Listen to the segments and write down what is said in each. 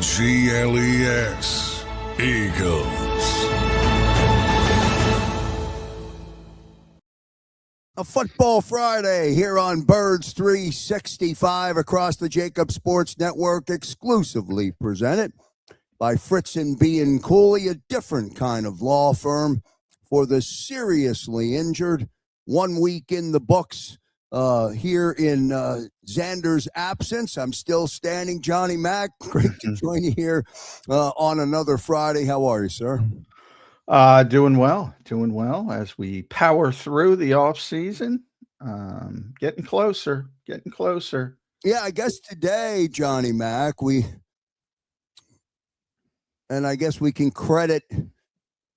E-A-G-L-E-S. Eagles. A Football Friday here on Birds 365 across the JAKIB Sports Network, exclusively presented by Fritz Bianculli, a different kind of law firm for the seriously injured. 1 week in the books here in Zander's absence. I'm still standing. Johnny Mack, great to join you here on another Friday. How are you, sir? Doing well as we power through the off season. Getting closer. Yeah, I guess today, Johnny Mack, I guess we can credit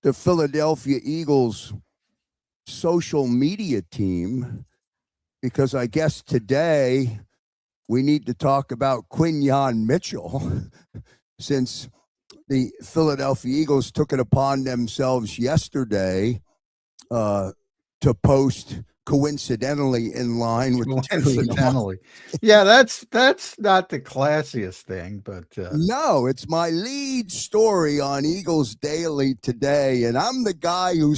the Philadelphia Eagles social media team, because I guess today we need to talk about Quinyon Mitchell since the Philadelphia Eagles took it upon themselves yesterday to post coincidentally in line with coincidentally. Yeah, that's not the classiest thing, but no, it's my lead story on Eagles Daily today, and I'm the guy who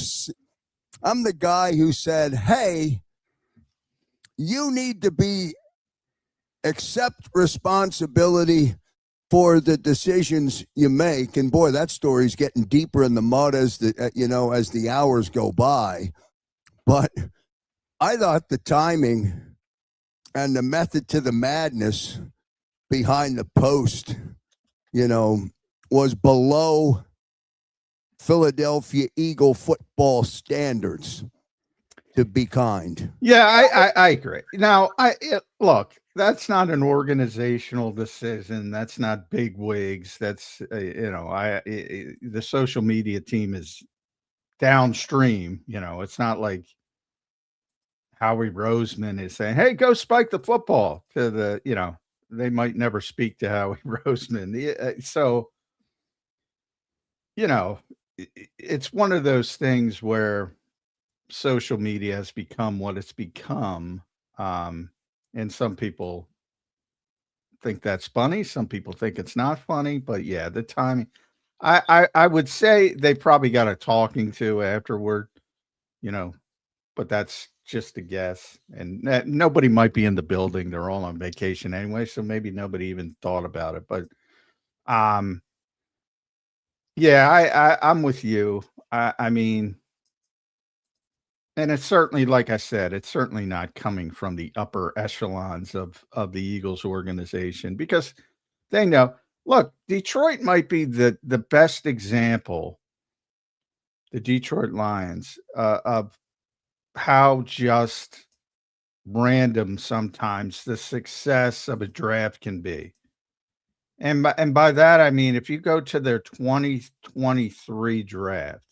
said, "Hey, you need to accept responsibility for the decisions you make." And boy, that story's getting deeper in the mud as the hours go by. But I thought the timing and the method to the madness behind the post, was below Philadelphia Eagle football standards, to be kind. Yeah, I agree. Now, look, that's not an organizational decision. That's not big wigs. That's the social media team is downstream. It's not like Howie Roseman is saying, "Hey, go spike the football." To the they might never speak to Howie Roseman. So it's one of those things where social media has become what it's become. And some people think that's funny. Some people think it's not funny, but yeah, the timing, I would say they probably got a talking to afterward, but that's just a guess. And nobody might be in the building. They're all on vacation anyway. So maybe nobody even thought about it, but, yeah, I'm with you. I mean, and it's certainly, like I said, it's certainly not coming from the upper echelons of the Eagles organization, because they know, look, Detroit might be the best example, the Detroit Lions, of how just random sometimes the success of a draft can be. And by that, I mean, if you go to their 2023 draft,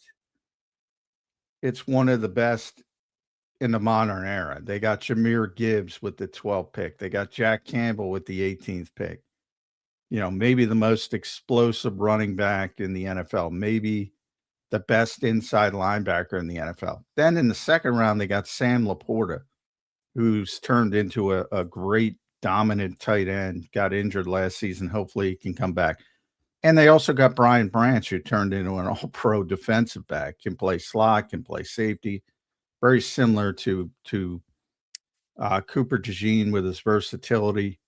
it's one of the best in the modern era. They got Jahmyr Gibbs with the 12th pick. They got Jack Campbell with the 18th pick. Maybe the most explosive running back in the NFL, maybe the best inside linebacker in the NFL. Then in the second round, they got Sam Laporta, who's turned into a great dominant tight end, got injured last season. Hopefully he can come back. And they also got Brian Branch, who turned into an all-pro defensive back, can play slot, can play safety. Very similar to Cooper DeJean with his versatility.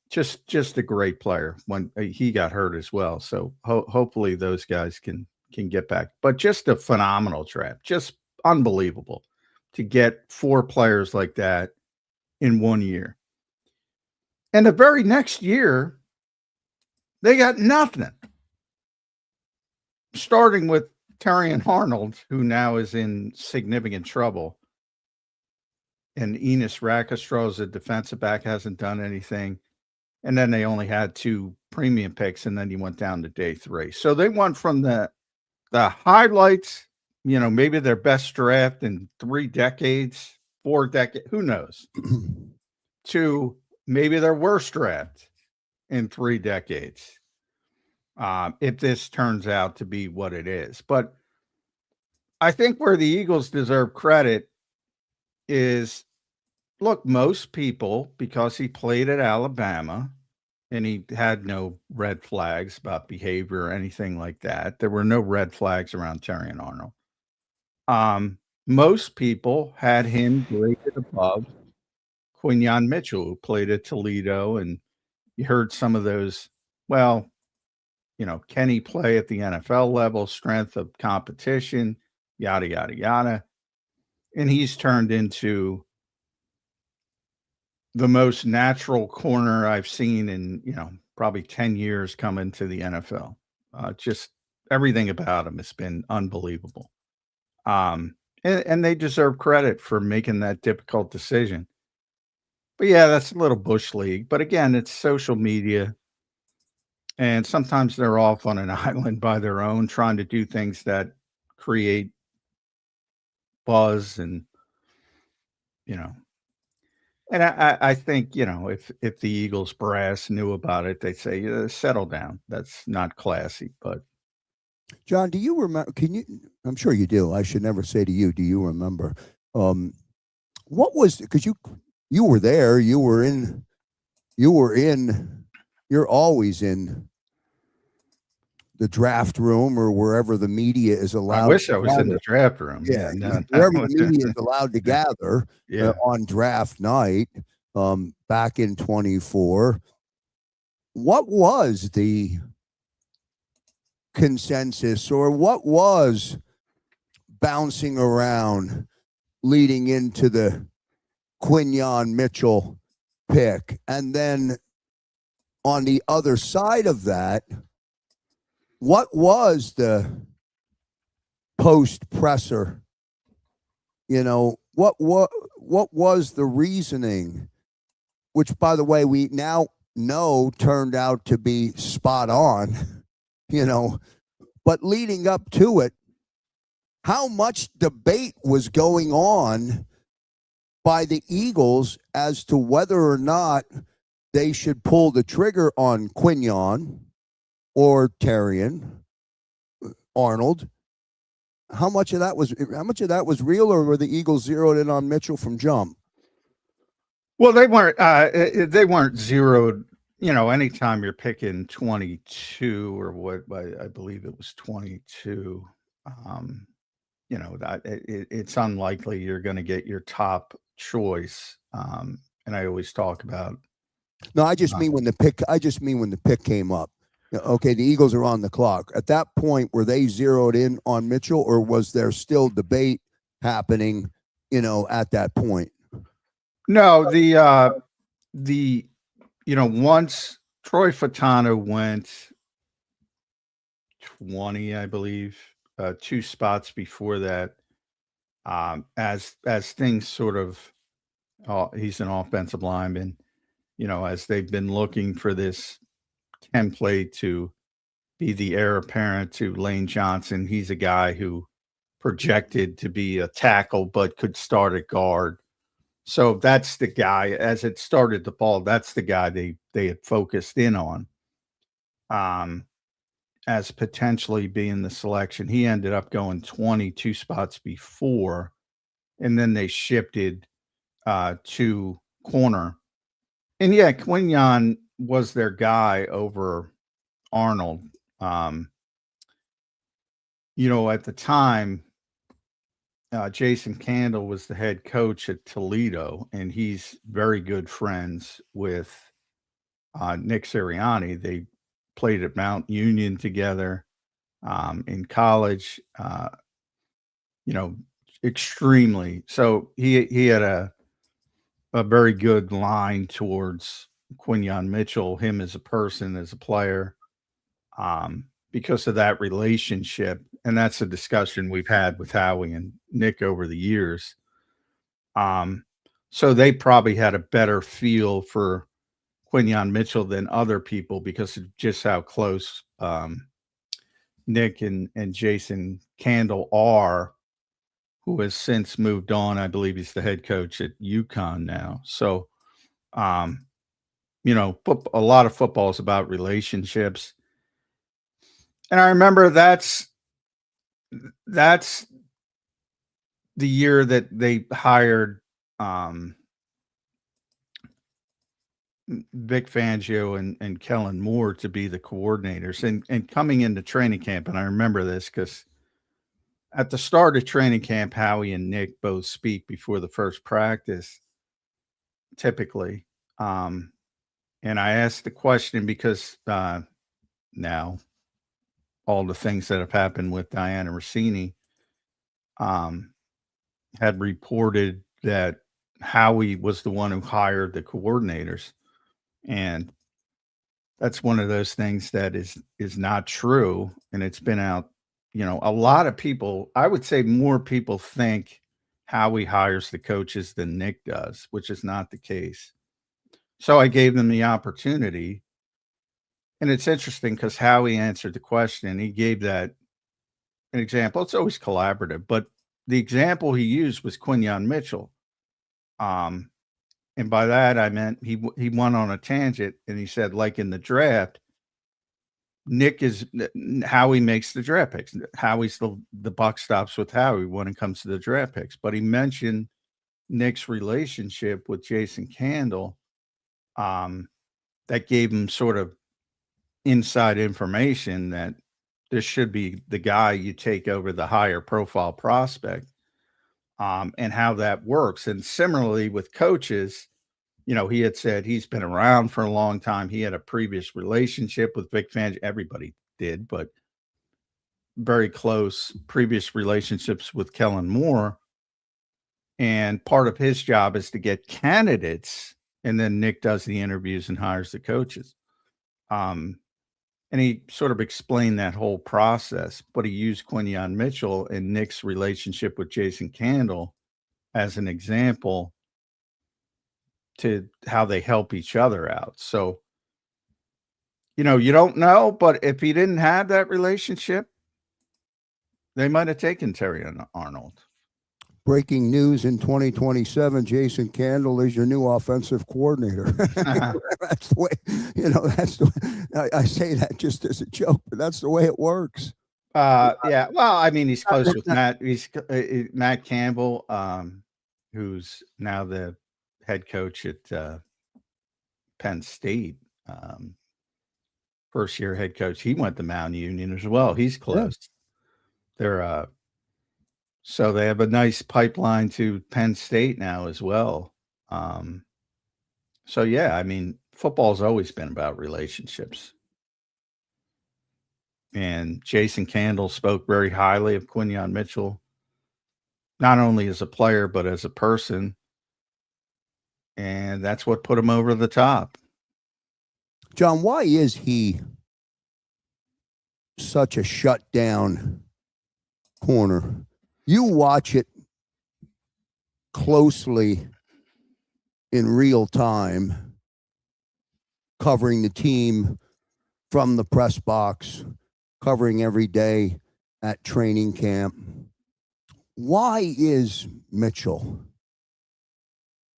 Just a great player when he got hurt as well. So hopefully those guys can get back. But just a phenomenal draft, just unbelievable to get 4 players like that in 1 year. And the very next year, they got nothing. Starting with Terrion Arnold, who now is in significant trouble. And Enos Rackstraw as a defensive back hasn't done anything. And then they only had 2 premium picks, and then he went down to day 3. So they went from the highlights, maybe their best draft in 3 decades, 4 decades, who knows, to maybe their worst draft in 3 decades. If this turns out to be what it is. But I think where the Eagles deserve credit is, look, most people, because he played at Alabama, and he had no red flags about behavior or anything like that. There were no red flags around Terrion Arnold. Most people had him graded above Quinyon Mitchell, who played at Toledo, and you heard some of those. Well, can he play at the NFL level? Strength of competition, yada yada yada. And he's turned into the most natural corner I've seen in probably 10 years coming to the NFL. Just everything about him has been unbelievable. And they deserve credit for making that difficult decision. But yeah, that's a little bush league. But again, it's social media. And sometimes they're off on an island by their own, trying to do things that create buzz and, you know. And I think, if the Eagles brass knew about it, they'd say, settle down. That's not classy. But John, do you remember? I'm sure you do. I should never say to you, do you remember? What was, because you were there, you're always in the draft room or wherever the media is allowed. I wish I was in the draft room. Yeah, No. wherever the media is allowed to gather Yeah. on draft night back in 24. What was the consensus, or what was bouncing around leading into the Quinyon Mitchell pick? And then on the other side of that, what was the post presser? What was the reasoning, which, by the way, we now know turned out to be spot on, but leading up to it, how much debate was going on by the Eagles as to whether or not they should pull the trigger on Quinyon or Terrion Arnold? How much of that was real, or were the Eagles zeroed in on Mitchell from jump? Well, they weren't zeroed. Anytime you're picking 22 or what, I believe it was 22. That it's unlikely you're going to get your top choice. And I always talk about. No, I just mean when the pick came up. Okay, the Eagles are on the clock. At that point, were they zeroed in on Mitchell, or was there still debate happening, at that point? No, once Troy Fatano went 20, I believe, 2 spots before that, as things sort of, he's an offensive lineman, as they've been looking for this template to be the heir apparent to Lane Johnson. He's a guy who projected to be a tackle but could start at guard. So that's the guy, as it started to fall, that's the guy they had focused in on as potentially being the selection. He ended up going 22 spots before, and then they shifted to corner. And yeah, Quinyon was their guy over Arnold. At the time, Jason Candle was the head coach at Toledo, and he's very good friends with Nick Sirianni. They played at Mount Union together in college. Extremely. So he had a very good line towards Quinyon Mitchell, him as a person, as a player, because of that relationship. And that's a discussion we've had with Howie and Nick over the years. So they probably had a better feel for Quinyon Mitchell than other people because of just how close Nick and Jason Candle are, who has since moved on. I believe he's the head coach at UConn now. So, a lot of football is about relationships. And I remember that's the year that they hired Vic Fangio and Kellen Moore to be the coordinators and coming into training camp. And I remember this because at the start of training camp, Howie and Nick both speak before the first practice, typically. And I asked the question because now all the things that have happened with Diana Rossini had reported that Howie was the one who hired the coordinators. And that's one of those things that is not true. And it's been out, a lot of people, I would say more people think Howie hires the coaches than Nick does, which is not the case. So I gave them the opportunity. And it's interesting because Howie answered the question. He gave that an example. It's always collaborative, but the example he used was Quinyon Mitchell. And by that, I meant he went on a tangent and he said, like in the draft, Nick is Howie makes the draft picks. Howie's the buck stops with Howie when it comes to the draft picks. But he mentioned Nick's relationship with Jason Candle. That gave him sort of inside information that this should be the guy you take over the higher profile prospect, and how that works. And similarly with coaches, he had said he's been around for a long time. He had a previous relationship with Vic Fangio. Everybody did, but very close previous relationships with Kellen Moore. And part of his job is to get candidates, and then Nick does the interviews and hires the coaches. And he sort of explained that whole process, but he used Quinyon Mitchell and Nick's relationship with Jason Candle as an example to how they help each other out. So, you don't know, but if he didn't have that relationship, they might have taken Terry Arnold. Breaking news in 2027, Jason Candle is your new offensive coordinator. That's the way, that's the way, I say that just as a joke, but that's the way it works. Yeah. Well, I mean, he's close with Matt. He's Matt Campbell, who's now the head coach at Penn State. First year head coach. He went to Mount Union as well. He's close. Yeah. They're so they have a nice pipeline to Penn State now as well. So yeah, I mean, football's always been about relationships. And Jason Candle spoke very highly of Quinyon Mitchell, not only as a player, but as a person. And that's what put him over the top. John, why is he such a shutdown corner? You watch it closely in real time, covering the team from the press box, covering every day at training camp. Why is Mitchell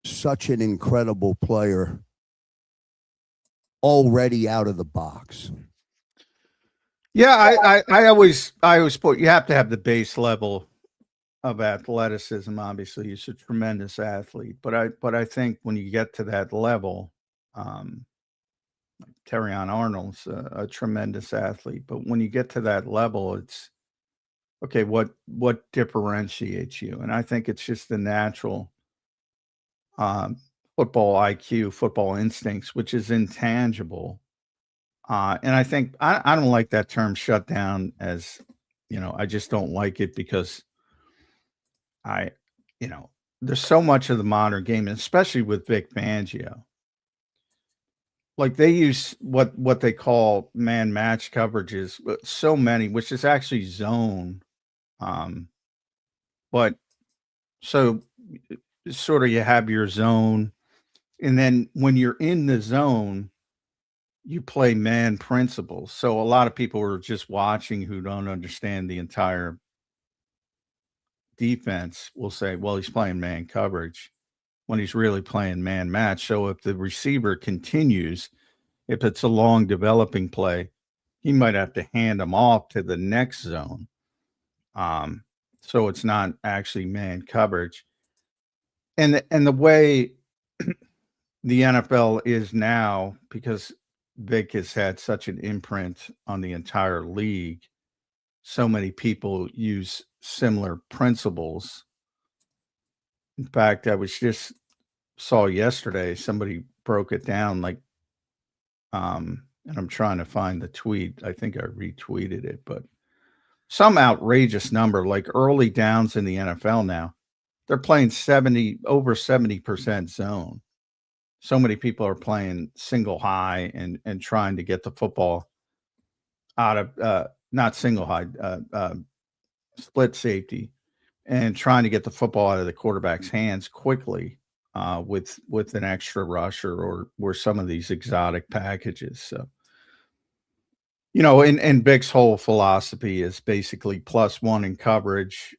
such an incredible player already out of the box? Yeah, I always put, you have to have the base level of athleticism. Obviously, he's a tremendous athlete, but I think when you get to that level, Terry Arnold's a tremendous athlete, but when you get to that level, it's okay. What differentiates you? And I think it's just the natural football IQ, football instincts, which is intangible. And I think I don't like that term shut down, as I just don't like it because there's so much of the modern game, and especially with Vic Fangio. Like they use what they call man match coverages, so many, which is actually zone. But so sort of you have your zone, and then when you're in the zone, you play man principles. So a lot of people are just watching who don't understand the entire defense will say, well, he's playing man coverage when he's really playing man match. So if the receiver continues, if it's a long developing play, he might have to hand him off to the next zone. So it's not actually man coverage. And the way the NFL is now, because Vic has had such an imprint on the entire league, so many people use similar principles. In fact, I was just saw yesterday, somebody broke it down like, and I'm trying to find the tweet. I think I retweeted it, but some outrageous number, like early downs in the NFL now, they're playing over 70% zone. So many people are playing single high and trying to get the football out of not single high, split safety, and trying to get the football out of the quarterback's hands quickly with an extra rusher or some of these exotic packages. So, and Vic's whole philosophy is basically +1 in coverage.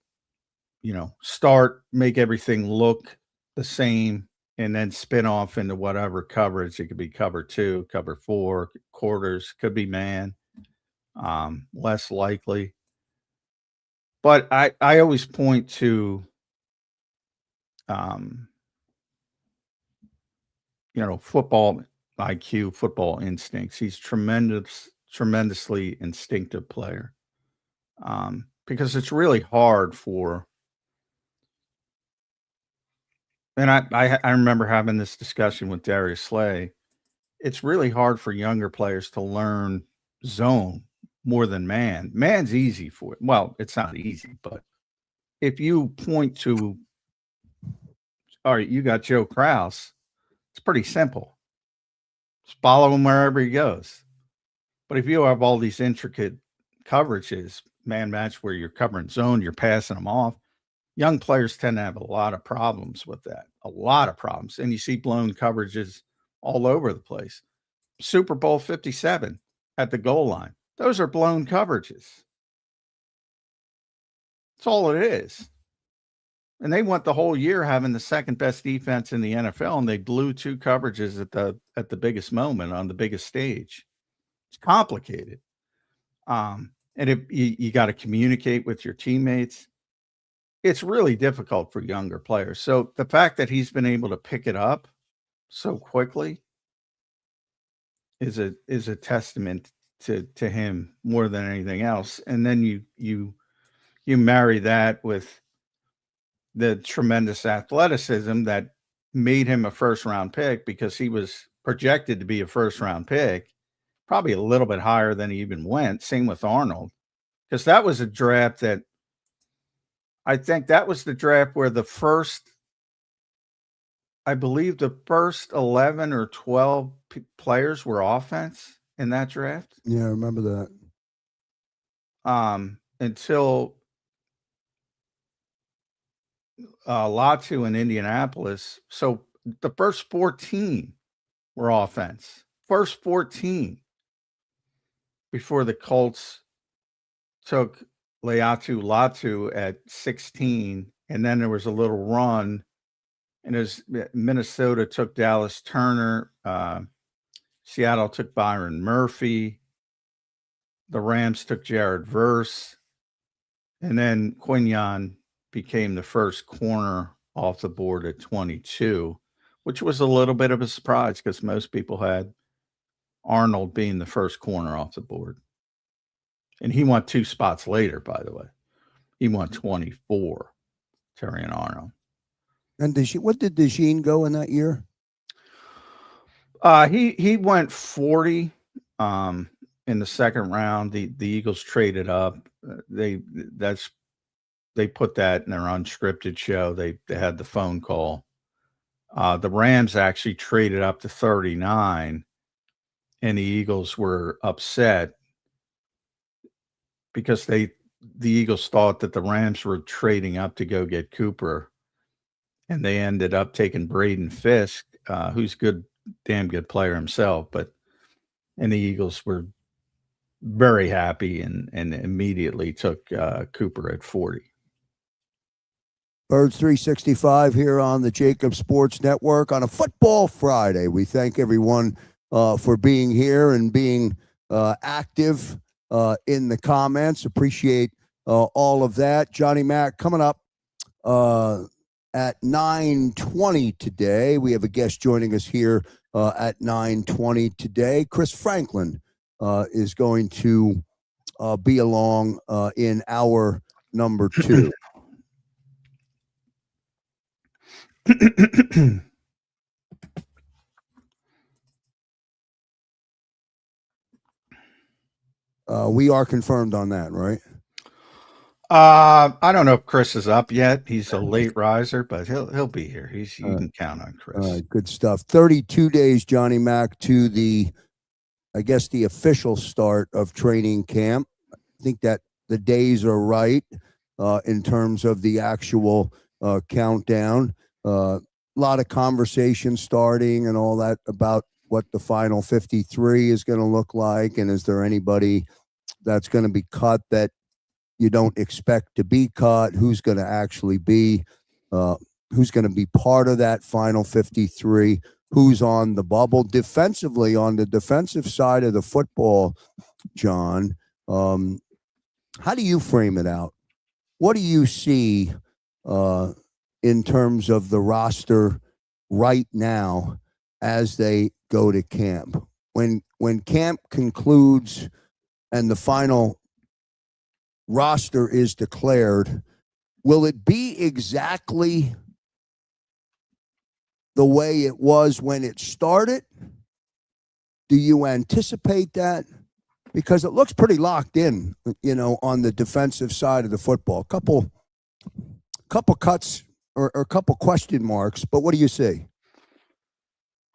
Make everything look the same, and then spin off into whatever coverage. It could be cover 2, cover 4, quarters, could be man, less likely. But I always point to, football IQ, football instincts. He's tremendously instinctive player. Because it's really hard for, and I remember having this discussion with Darius Slay. It's really hard for younger players to learn zone more than man. Man's easy for it. Well, it's not easy, but if you point to, all right, you got Joe Krause, it's pretty simple. Just follow him wherever he goes. But if you have all these intricate coverages, man match where you're covering zone, you're passing them off, young players tend to have a lot of problems with that, a lot of problems. And you see blown coverages all over the place. Super Bowl 57 at the goal line. Those are blown coverages. That's all it is. And they went the whole year having the second best defense in the NFL, and they blew 2 coverages at the biggest moment on the biggest stage. It's complicated. And you got to communicate with your teammates. It's really difficult for younger players. So the fact that he's been able to pick it up so quickly is a testament to him more than anything else. And then you marry that with the tremendous athleticism that made him a first-round pick, because he was projected to be a first-round pick, probably a little bit higher than he even went. Same with Arnold, because that was a draft that I think that was the draft where I believe the first 11 or 12 players were offense in that draft. Yeah, I remember that. Until Latu in Indianapolis. So the first 14 were offense. First 14 before the Colts took Latu at 16. And then there was a little run. And as Minnesota took Dallas Turner, Seattle took Byron Murphy, the Rams took Jared Verse, and then Quignon became the first corner off the board at 22, which was a little bit of a surprise because most people had Arnold being the first corner off the board. And he went 2 spots later, by the way. He went 24, Terry and Arnold. And what did DeJean go in that year? He went 40 in the second round. The Eagles traded up. They put that in their unscripted show. They had the phone call. The Rams actually traded up to 39, and the Eagles were upset because the Eagles thought that the Rams were trading up to go get Cooper. And they ended up taking Braden Fisk, who's damn good player himself. And the Eagles were very happy and immediately took Cooper at 40. Birds 365 here on the JAKIB Sports Network on a Football Friday. We thank everyone for being here and being active in the comments. Appreciate all of that. Johnny Mac coming up. at 9:20 today. We have a guest joining us here at 9:20 today. Chris Franklin is going to be along in hour number 2. We are confirmed on that, right? I don't know if Chris is up yet. He's a late riser, but he'll be here. You can count on Chris. Good stuff. 32 days, Johnny Mac, to the official start of training camp. I think that the days are right in terms of the actual countdown. A lot of conversation starting and all that about what the final 53 is going to look like, and is there anybody that's going to be cut that you don't expect to be cut, who's going to actually be who's going to be part of that final 53, who's on the bubble. Defensively, on the defensive side of the football, John, how do you frame it out? What do you see in terms of the roster right now as they go to camp? When camp concludes and the final roster is declared, will it be exactly the way it was when it started? Do you anticipate that? Because it looks pretty locked in, on the defensive side of the football. Couple cuts or a couple question marks, but what do you see?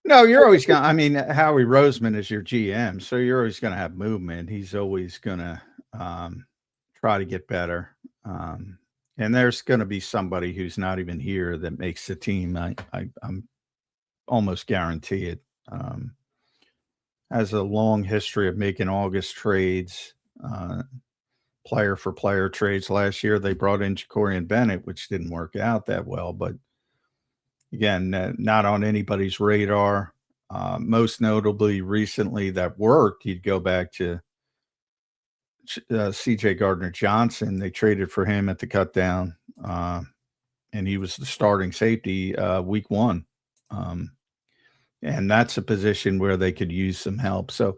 No, you're always going to, Howie Roseman is your GM, so you're always going to have movement. He's always going to try to get better. And there's going to be somebody who's not even here that makes the team. I'm almost guarantee it. Has a long history of making August trades, player for player trades. Last year, they brought in Jacorian Bennett, which didn't work out that well. But again, not on anybody's radar. Most notably recently that worked, you'd go back to C.J. Gardner-Johnson. They traded for him at the cut down, and he was the starting safety week 1. And that's a position where they could use some help. So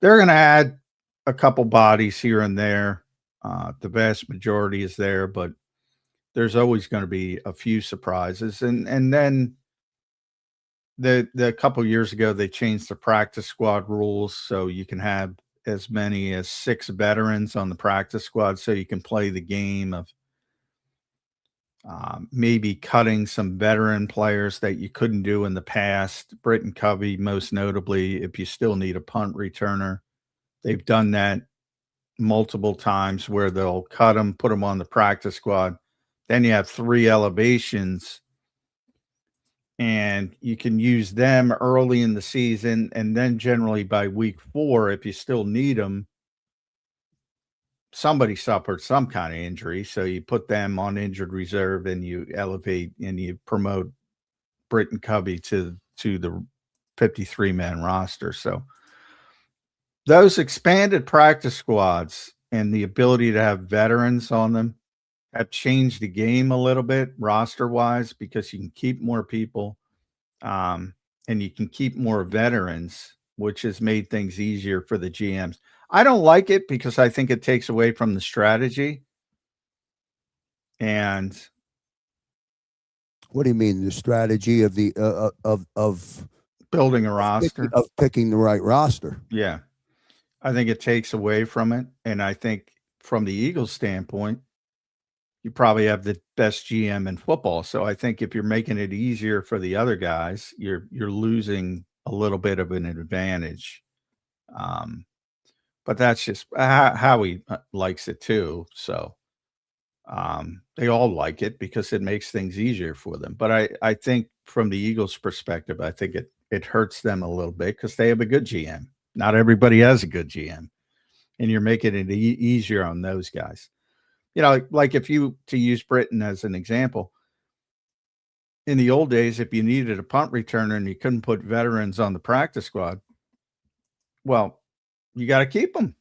they're going to add a couple bodies here and there. The vast majority is there, but there's always going to be a few surprises. And then the couple years ago, they changed the practice squad rules, so you can have as many as 6 veterans on the practice squad, so you can play the game of maybe cutting some veteran players that you couldn't do in the past. Britton Covey, most notably, if you still need a punt returner. They've done that multiple times where they'll cut them, put them on the practice squad. Then you have 3 elevations, and you can use them early in the season. And then generally by week 4, if you still need them, somebody suffered some kind of injury, so you put them on injured reserve and you elevate and you promote Britton Covey to the 53-man roster. So those expanded practice squads and the ability to have veterans on them have changed the game a little bit roster-wise, because you can keep more people and you can keep more veterans, which has made things easier for the GMs. I don't like it because I think it takes away from the strategy. And what do you mean, the strategy of the of building a roster, of picking the right roster? Yeah, I think it takes away from it. And I think from the Eagles' standpoint, you probably have the best GM in football. So I think if you're making it easier for the other guys, you're losing a little bit of an advantage. But that's just how he likes it too. So they all like it because it makes things easier for them. But I think from the Eagles' perspective, I think it hurts them a little bit because they have a good GM. Not everybody has a good GM, and you're making it easier on those guys. Like if you, to use Britton as an example, in the old days, if you needed a punt returner and you couldn't put veterans on the practice squad, well, you got to keep them.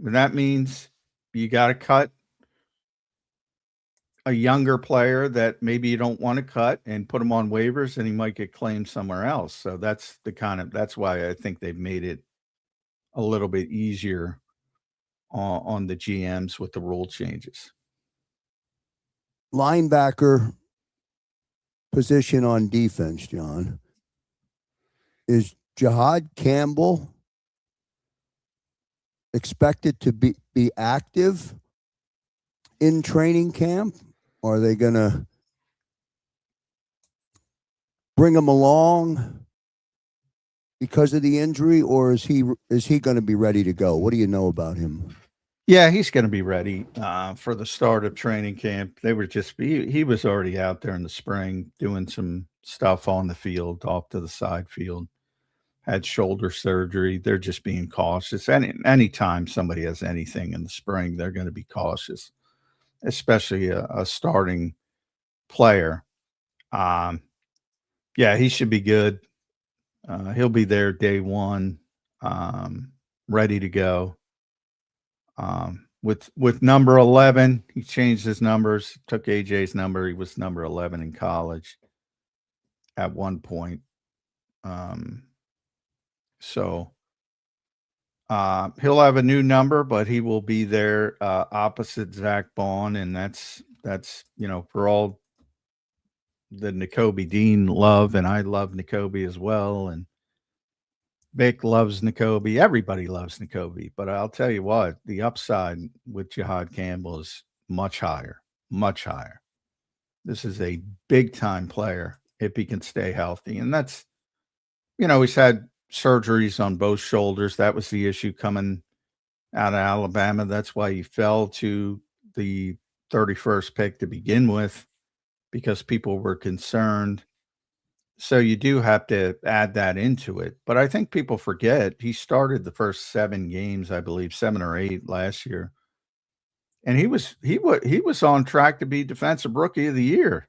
And that means you got to cut a younger player that maybe you don't want to cut and put him on waivers, and he might get claimed somewhere else. So that's why I think they've made it a little bit easier on the GMs with the rule changes. Linebacker position on defense, John. Is JAKIB Campbell expected to be active in training camp? Or are they going to bring him along because of the injury, or is he going to be ready to go? What do you know about him? Yeah, he's going to be ready for the start of training camp. They were he was already out there in the spring doing some stuff on the field, off to the side field. Had shoulder surgery. They're just being cautious. Anytime somebody has anything in the spring, they're going to be cautious, especially a starting player. Yeah, he should be good. He'll be there day one, ready to go. With number 11, he changed his numbers, took AJ's number. He was number 11 in college at one point. So he'll have a new number, but he will be there opposite Zach Bond. And that's, for all the Nakobe Dean love, and I love Nakobe as well. And Vic loves Nakobe. Everybody loves Nakobe. But I'll tell you what, the upside with JAKIB Campbell is much higher, much higher. This is a big-time player if he can stay healthy. And that's, he's had surgeries on both shoulders. That was the issue coming out of Alabama. That's why he fell to the 31st pick to begin with, because people were concerned. So you do have to add that into it. But I think people forget he started the first 7 games, I believe 7 or 8 last year. And he was on track to be defensive rookie of the year.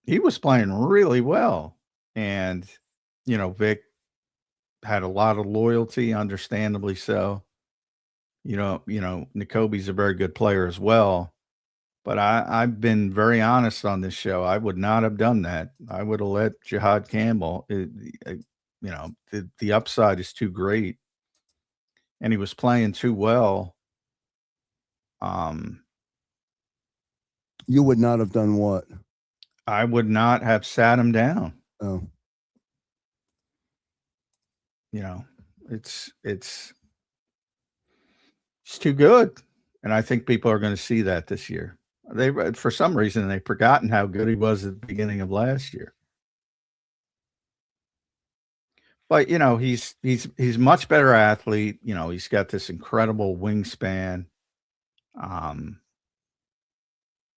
He was playing really well. And, Vic had a lot of loyalty, understandably so. Nakobe's a very good player as well. But I've been very honest on this show. I would not have done that. I would have let JAKIB Campbell. The upside is too great, and he was playing too well. You would not have done what? I would not have sat him down. Oh, it's too good, and I think people are going to see that this year. For some reason, they've forgotten how good he was at the beginning of last year. But he's much better athlete. He's got this incredible wingspan.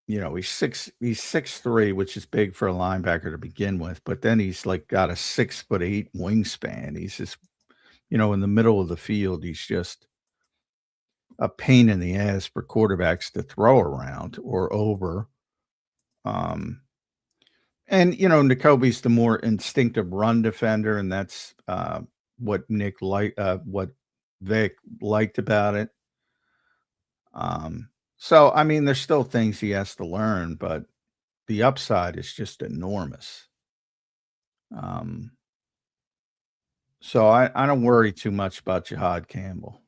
He's 6'3", which is big for a linebacker to begin with. But then he's got a 6'8" wingspan. He's just, in the middle of the field, he's just a pain in the ass for quarterbacks to throw around or over. And Nakobe's the more instinctive run defender, and that's what what Vic liked about it. So I mean, there's still things he has to learn, but the upside is just enormous. So I don't worry too much about JAKIB Campbell.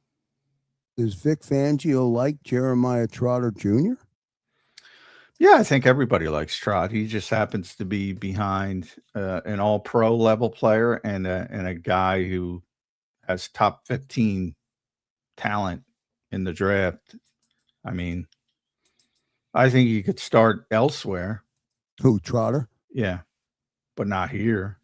Does Vic Fangio like Jeremiah Trotter Jr.? Yeah, I think everybody likes Trot. He just happens to be behind an all-pro level player and a guy who has top 15 talent in the draft. I mean, I think he could start elsewhere. Who, Trotter? Yeah, but not here.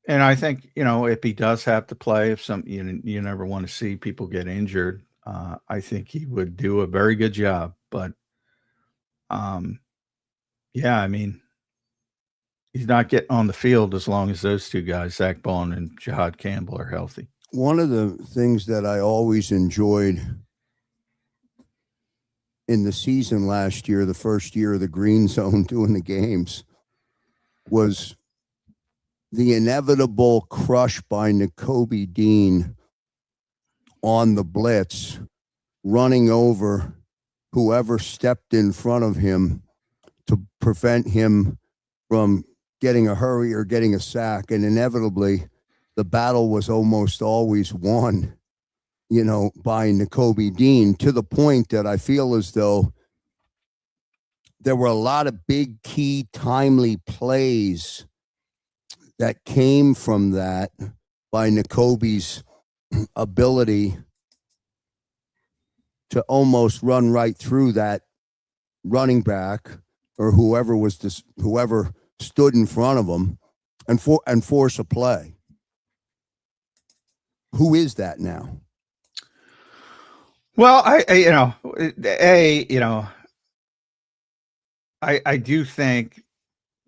And I think, if he does have to play, if you never want to see people get injured, I think he would do a very good job. But, yeah, I mean, he's not getting on the field as long as those two guys, Zach Bond and JAKIB Campbell, are healthy. One of the things that I always enjoyed in the season last year, the first year of the Green Zone doing the games, was the inevitable crush by Nakobe Dean on the blitz, running over whoever stepped in front of him to prevent him from getting a hurry or getting a sack. And inevitably, the battle was almost always won, by Nakobe Dean, to the point that I feel as though there were a lot of big, key, timely plays that came from that by Nakobe's ability to almost run right through that running back or whoever stood in front of him and force a play. Who is that now? Well, I do think,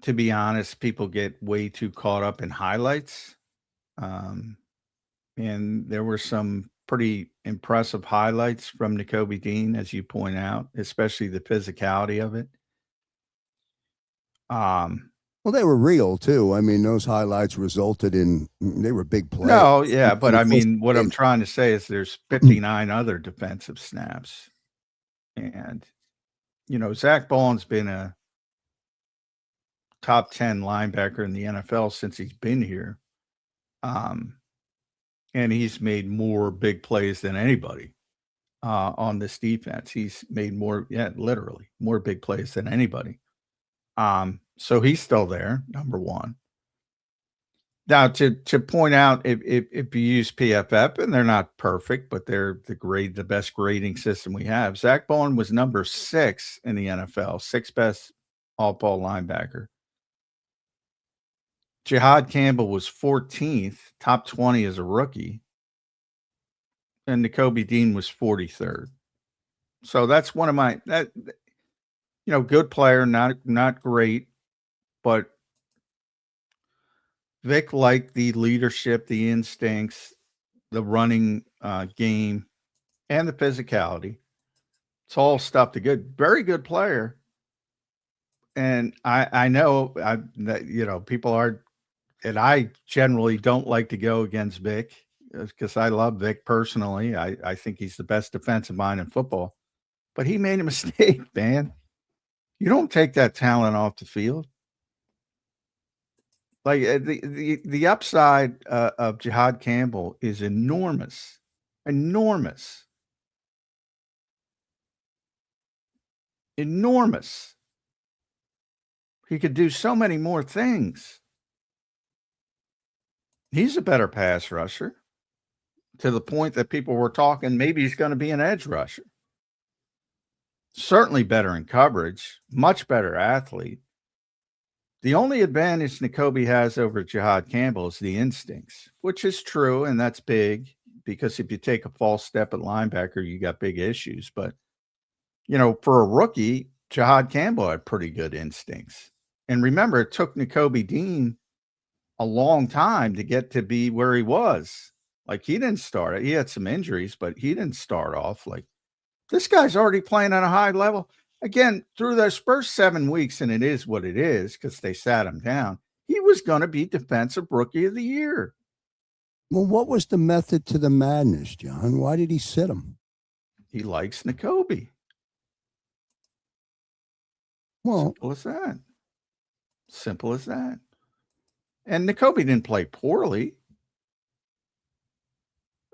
to be honest, people get way too caught up in highlights. And there were some pretty impressive highlights from Nakobe Dean, as you point out, especially the physicality of it. Well, they were real too. I mean, those highlights they were big plays. No, yeah, but I mean, what I'm trying to say is there's 59 other defensive snaps. And, Zach Baldwin's been a top 10 linebacker in the NFL since he's been here. And he's made more big plays than anybody on this defense. He's made literally more big plays than anybody. So he's still there, number one. Now, to point out, if you use PFF, and they're not perfect, but they're the best grading system we have. Zach Baldwin was number 6 in the NFL, 6th best all-ball linebacker. Jihad Campbell was 14th, top 20 as a rookie. And Nakobe Dean was 43rd. So that's one of my good player, not great, but Vic liked the leadership, the instincts, the running game, and the physicality. It's all stuff very good player. And I know that people are, and I generally don't like to go against Vic because I love Vic personally. I think he's the best defensive mind in football. But he made a mistake, man. You don't take that talent off the field. Like the upside of Jihad Campbell is enormous. Enormous. Enormous. He could do so many more things. He's a better pass rusher, to the point that people were talking maybe he's going to be an edge rusher. Certainly better in coverage, much better athlete. The only advantage Nakobe has over Jihad Campbell is the instincts, which is true, and that's big, because if you take a false step at linebacker, you got big issues. But, for a rookie, Jihad Campbell had pretty good instincts. And remember, it took Nakobe Dean a long time to get to be where he was. Like, he didn't start it. He had some injuries, but he didn't start off like this. Guy's already playing on a high level. Again, through those first 7 weeks, and it is what it is because they sat him down, he was going to be Defensive Rookie of the Year. Well, what was the method to the madness, John? Why did he sit him? He likes Nakobe. Well, simple as that. Simple as that. And Nakobe didn't play poorly.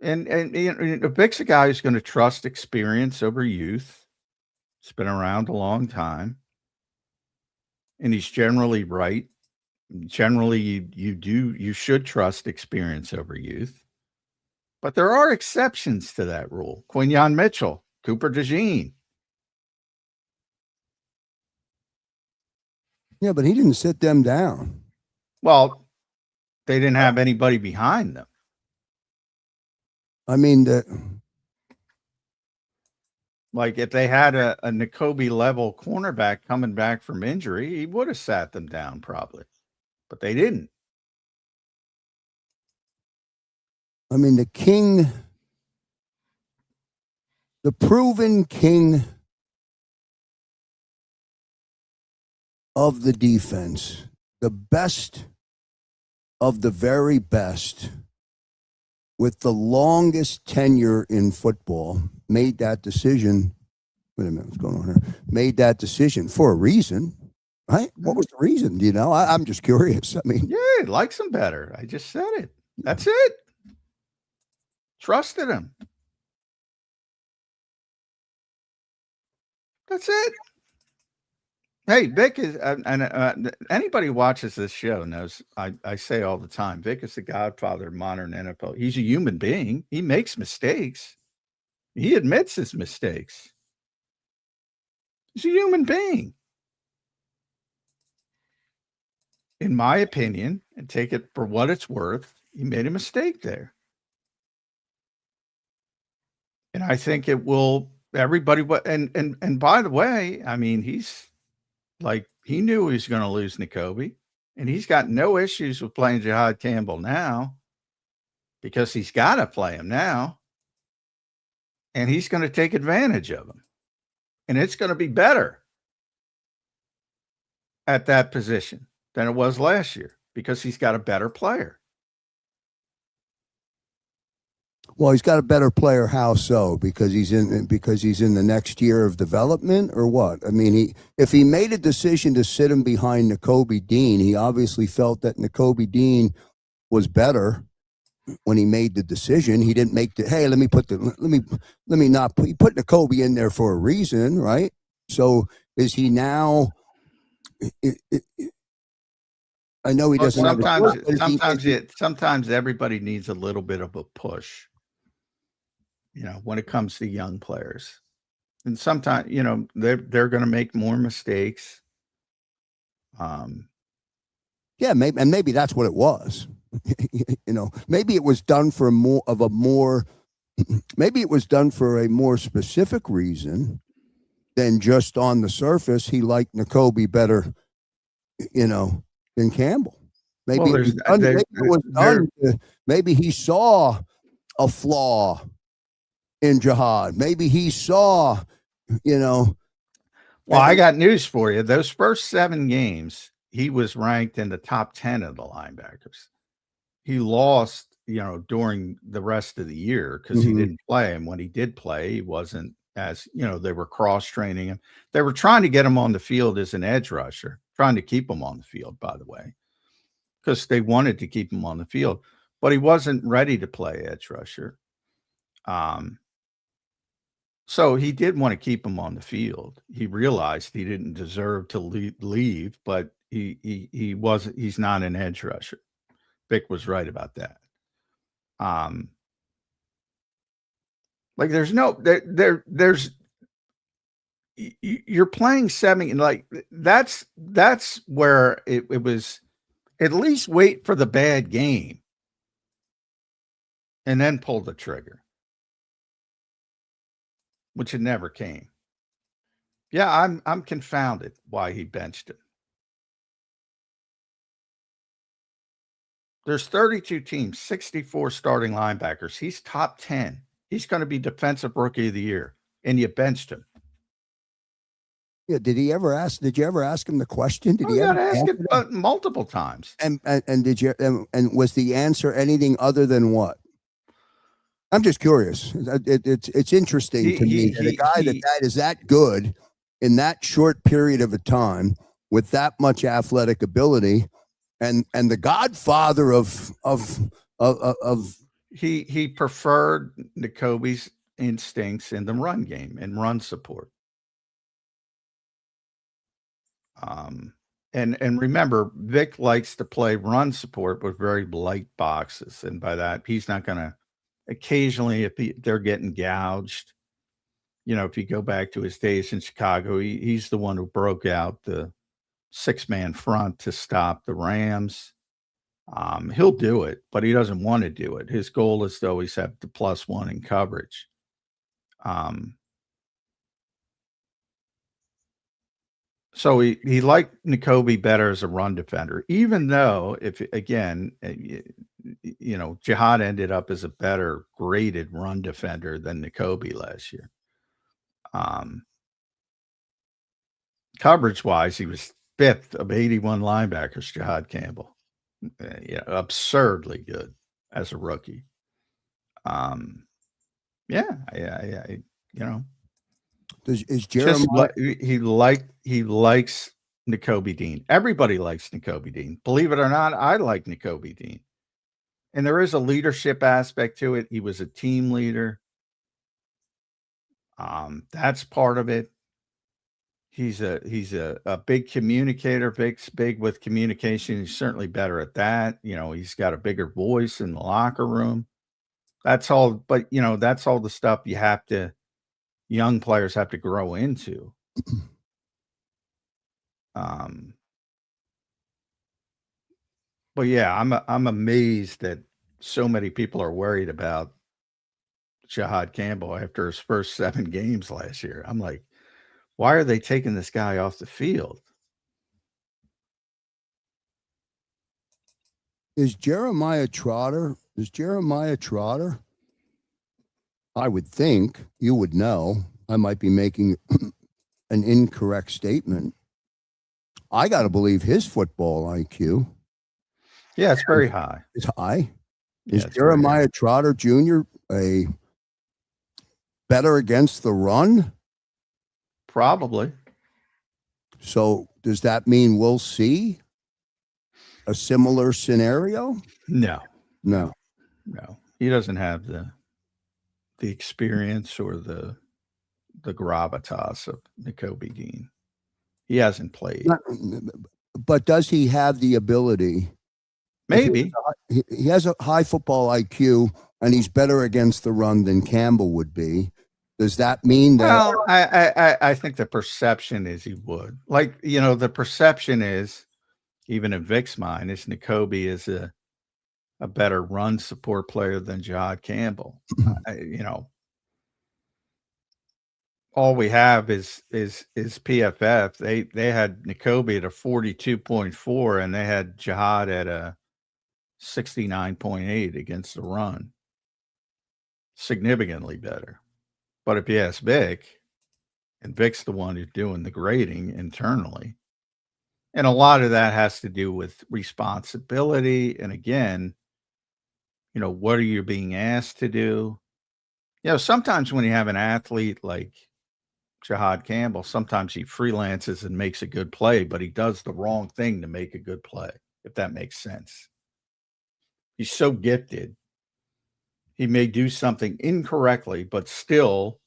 And Vic's a guy who's going to trust experience over youth. He's been around a long time. And he's generally right. Generally, you should trust experience over youth. But there are exceptions to that rule. Quinyon Mitchell, Cooper DeJean. Yeah, but he didn't sit them down. Well, they didn't have anybody behind them. I mean, like if they had a Nakobe level cornerback coming back from injury, he would have sat them down probably, but they didn't. I mean, the proven king of the defense, the best of the very best, with the longest tenure in football made that decision. Wait a minute, what's going on here? Made that decision for a reason, right? What was the reason? Do you know? I'm just curious. I mean, yeah, he likes him better. I just said it. That's it. Trusted him. That's it. Hey, Vic is, and anybody who watches this show knows I say all the time, Vic is the godfather of modern NFL. He's a human being. He makes mistakes. He admits his mistakes. He's a human being. In my opinion, and take it for what it's worth, he made a mistake there. And I think it will, everybody, and by the way, I mean, he's like, he knew he was going to lose Nakobe, and he's got no issues with playing Jihad Campbell now because he's got to play him now. And he's going to take advantage of him. And it's going to be better at that position than it was last year because he's got a better player. Well, he's got a better player. How so? Because he's in the next year of development, or what? I mean, if he made a decision to sit him behind Nakobe Dean, he obviously felt that Nakobe Dean was better when he made the decision. He didn't make the hey, let me not put, he put Nakobe in there for a reason, right? So is he now? I know he doesn't. Sometimes everybody needs a little bit of a push. You know, when it comes to young players, and sometimes, you know, they're going to make more mistakes. Yeah, maybe that's what it was. You know, maybe it was done for maybe it was done for a more specific reason than just on the surface. He liked Nakobe better, you know, than Campbell. Maybe maybe he saw a flaw in Jihad. Maybe he saw, you know. Well, I got news for you. Those first 7 games, he was ranked in the top 10 of the linebackers. He lost, you know, during the rest of the year because he didn't play. And when he did play, he wasn't as, you know, they were cross-training him. They were trying to get him on the field as an edge rusher, trying to keep him on the field, by the way, because they wanted to keep him on the field. But he wasn't ready to play edge rusher. So he did want to keep him on the field. He realized he didn't deserve to leave, but he's not an edge rusher. Vic was right about that. Like there's you're playing 7, like that's where it was. At least wait for the bad game and then pull the trigger, which it never came. Yeah, I'm confounded why he benched him. There's 32 teams, 64 starting linebackers. He's top 10. He's going to be defensive rookie of the year, and you benched him. Yeah, did you ever ask him the question? Did he ever ask it multiple times? And did you and was the answer anything other than what? I'm just curious. It's interesting to me that a guy that is that good in that short period of a time with that much athletic ability, and the godfather of he preferred Nakobe's instincts in the run game and run support. And remember, Vic likes to play run support with very light boxes, and by that he's not going to. Occasionally, if they're getting gouged, you know, if you go back to his days in Chicago, he's the one who broke out the 6-man front to stop the Rams. He'll do it, but he doesn't want to do it. His goal is to always have the +1 in coverage. So he liked Nakobe better as a run defender, even though if again, you know, Jihad ended up as a better graded run defender than Nakobe last year. Coverage wise, he was 5th of 81 linebackers, Jihad Campbell. Yeah, absurdly good as a rookie. Yeah, Is just Jeremiah? he likes Nakobe Dean. Everybody likes Nakobe Dean. Believe it or not, I like Nakobe Dean. And there is a leadership aspect to it. He was a team leader. That's part of it. He's a big communicator, big with communication. He's certainly better at that. He's got a bigger voice in the locker room. That's all, but that's all the stuff young players have to grow into. But yeah, I'm amazed that so many people are worried about Jahad Campbell after his first 7 games last year. I'm like, why are they taking this guy off the field? Is Jeremiah Trotter? I would think you would know. I might be making an incorrect statement. I got to believe his football IQ. Yeah, it's very high. It's high. Yeah, Is Jeremiah Trotter Jr. a better against the run? Probably. So does that mean we'll see a similar scenario? No. No. He doesn't have the experience or the gravitas of Nakobe Dean. He hasn't played. But does he have the ability? Maybe. He has a high football IQ, and he's better against the run than Campbell would be. Does that mean that? Well, I think the perception is he would. Like, the perception is, even in Vic's mind, is Nakobe is a better run support player than Jahad Campbell. All we have is PFF. They had Nakobe at a 42.4, and they had Jahad at a 69.8 against the run. Significantly better. But if you ask Vic, and Vic's the one who's doing the grading internally, and a lot of that has to do with responsibility. And again, what are you being asked to do? Sometimes when you have an athlete like Jahad Campbell, sometimes he freelances and makes a good play, but he does the wrong thing to make a good play, if that makes sense. He's so gifted. He may do something incorrectly, but still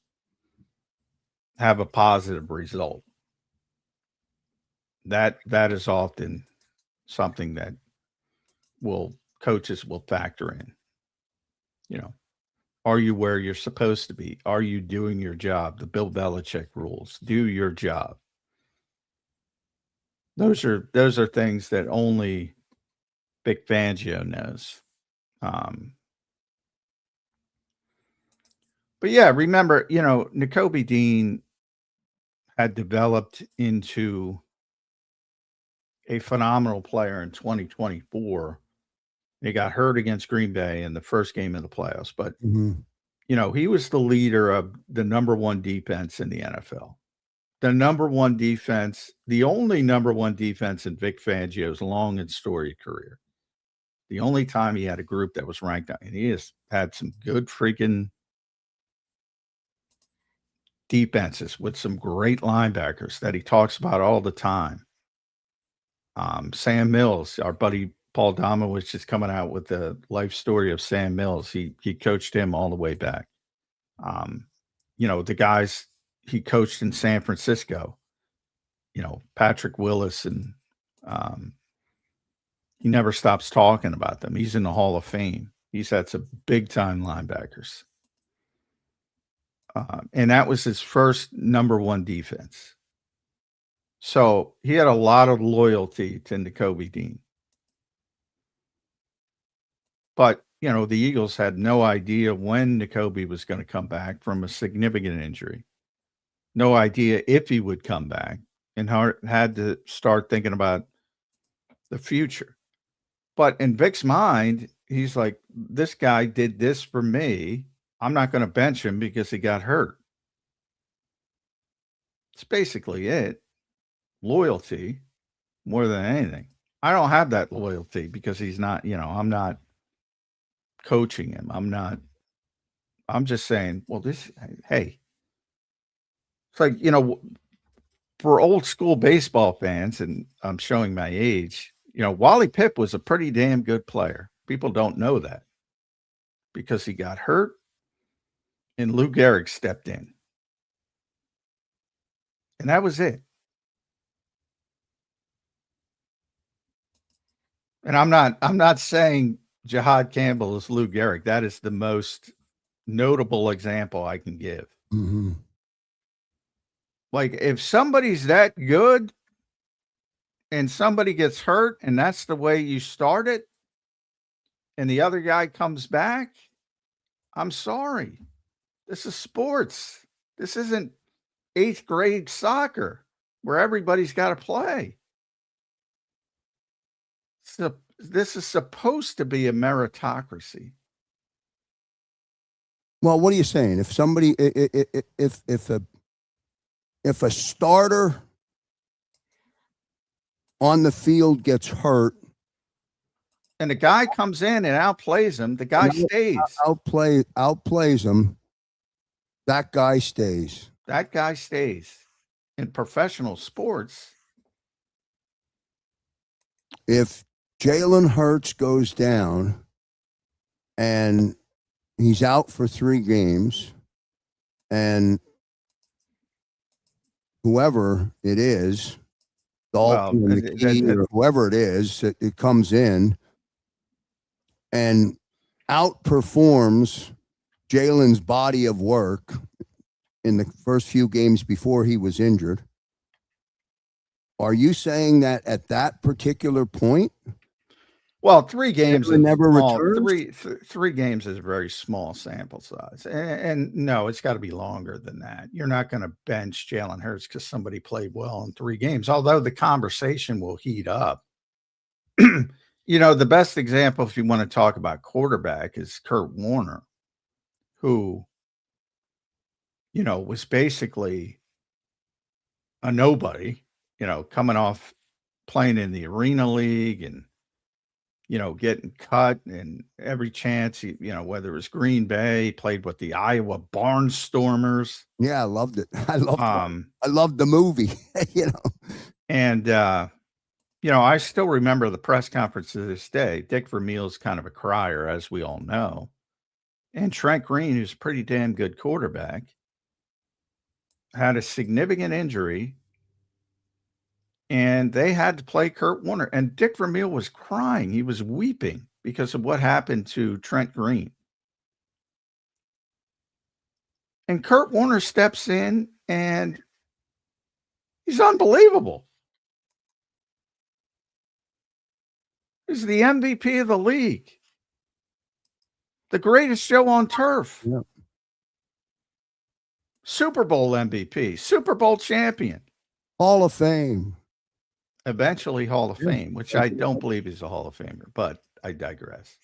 have a positive result. That is often something that coaches will factor in. Are you where you're supposed to be? Are you doing your job? The Bill Belichick rules. Do your job. Those are things that only Vic Fangio knows. But yeah, remember, Nakobe Dean had developed into a phenomenal player in 2024. He got hurt against Green Bay in the first game of the playoffs, but he was the leader of the number 1 defense in the NFL. The number 1 defense, the only number 1 defense in Vic Fangio's long and storied career. The only time he had a group that was ranked, and he has had some good freaking defenses with some great linebackers that he talks about all the time. Sam Mills, our buddy Paul Domowitch is coming out with the life story of Sam Mills. He coached him all the way back. The guys he coached in San Francisco, Patrick Willis, and he never stops talking about them. He's in the Hall of Fame. He's had some big time linebackers. And that was his first number 1 defense. So he had a lot of loyalty to Nakobe Dean. But, the Eagles had no idea when Nakobe was going to come back from a significant injury. No idea if he would come back, and had to start thinking about the future. But in Vic's mind, he's like, this guy did this for me. I'm not going to bench him because he got hurt. It's basically it. Loyalty more than anything. I don't have that loyalty because he's not, I'm not coaching him. I'm not I'm just saying, well, hey, it's like, for old school baseball fans, and I'm showing my age, Wally Pipp was a pretty damn good player. People don't know that because he got hurt and Lou Gehrig stepped in. And that was it. And I'm not saying Jahad Campbell is Lou Gehrig. That is the most notable example I can give. Mm-hmm. Like, if somebody's that good and somebody gets hurt and that's the way you start it and the other guy comes back, I'm sorry. This is sports. This isn't 8th grade soccer where everybody's got to play. This is supposed to be a meritocracy. Well, what are you saying? If somebody, if a starter on the field gets hurt, and the guy comes in and outplays him, the guy stays. Outplays him. That guy stays. That guy stays. In professional sports, if Jalen Hurts goes down and he's out for 3 games, and whoever it is, Dalton or McKee or whoever it is, it comes in and outperforms Jalen's body of work in the first few games before he was injured. Are you saying that at that particular point? Well, 3 games never returns? Three games is a very small sample size, and no, it's got to be longer than that. You're not going to bench Jalen Hurts because somebody played well in 3 games. Although the conversation will heat up. The best example, if you want to talk about quarterback, is Kurt Warner, who, was basically a nobody. Coming off playing in the Arena League and, getting cut and every chance, whether it was Green Bay, he played with the Iowa Barnstormers. Yeah, I loved it. I loved the movie, And, I still remember the press conference to this day. Dick Vermeil's kind of a crier, as we all know. And Trent Green, who's a pretty damn good quarterback, had a significant injury. And they had to play Kurt Warner. And Dick Vermeil was crying. He was weeping because of what happened to Trent Green. And Kurt Warner steps in, and he's unbelievable. He's the MVP of the league. The greatest show on turf. Yeah. Super Bowl MVP. Super Bowl champion. Hall of Fame. Eventually Hall of Fame, which I don't believe he's a Hall of Famer, but I digress.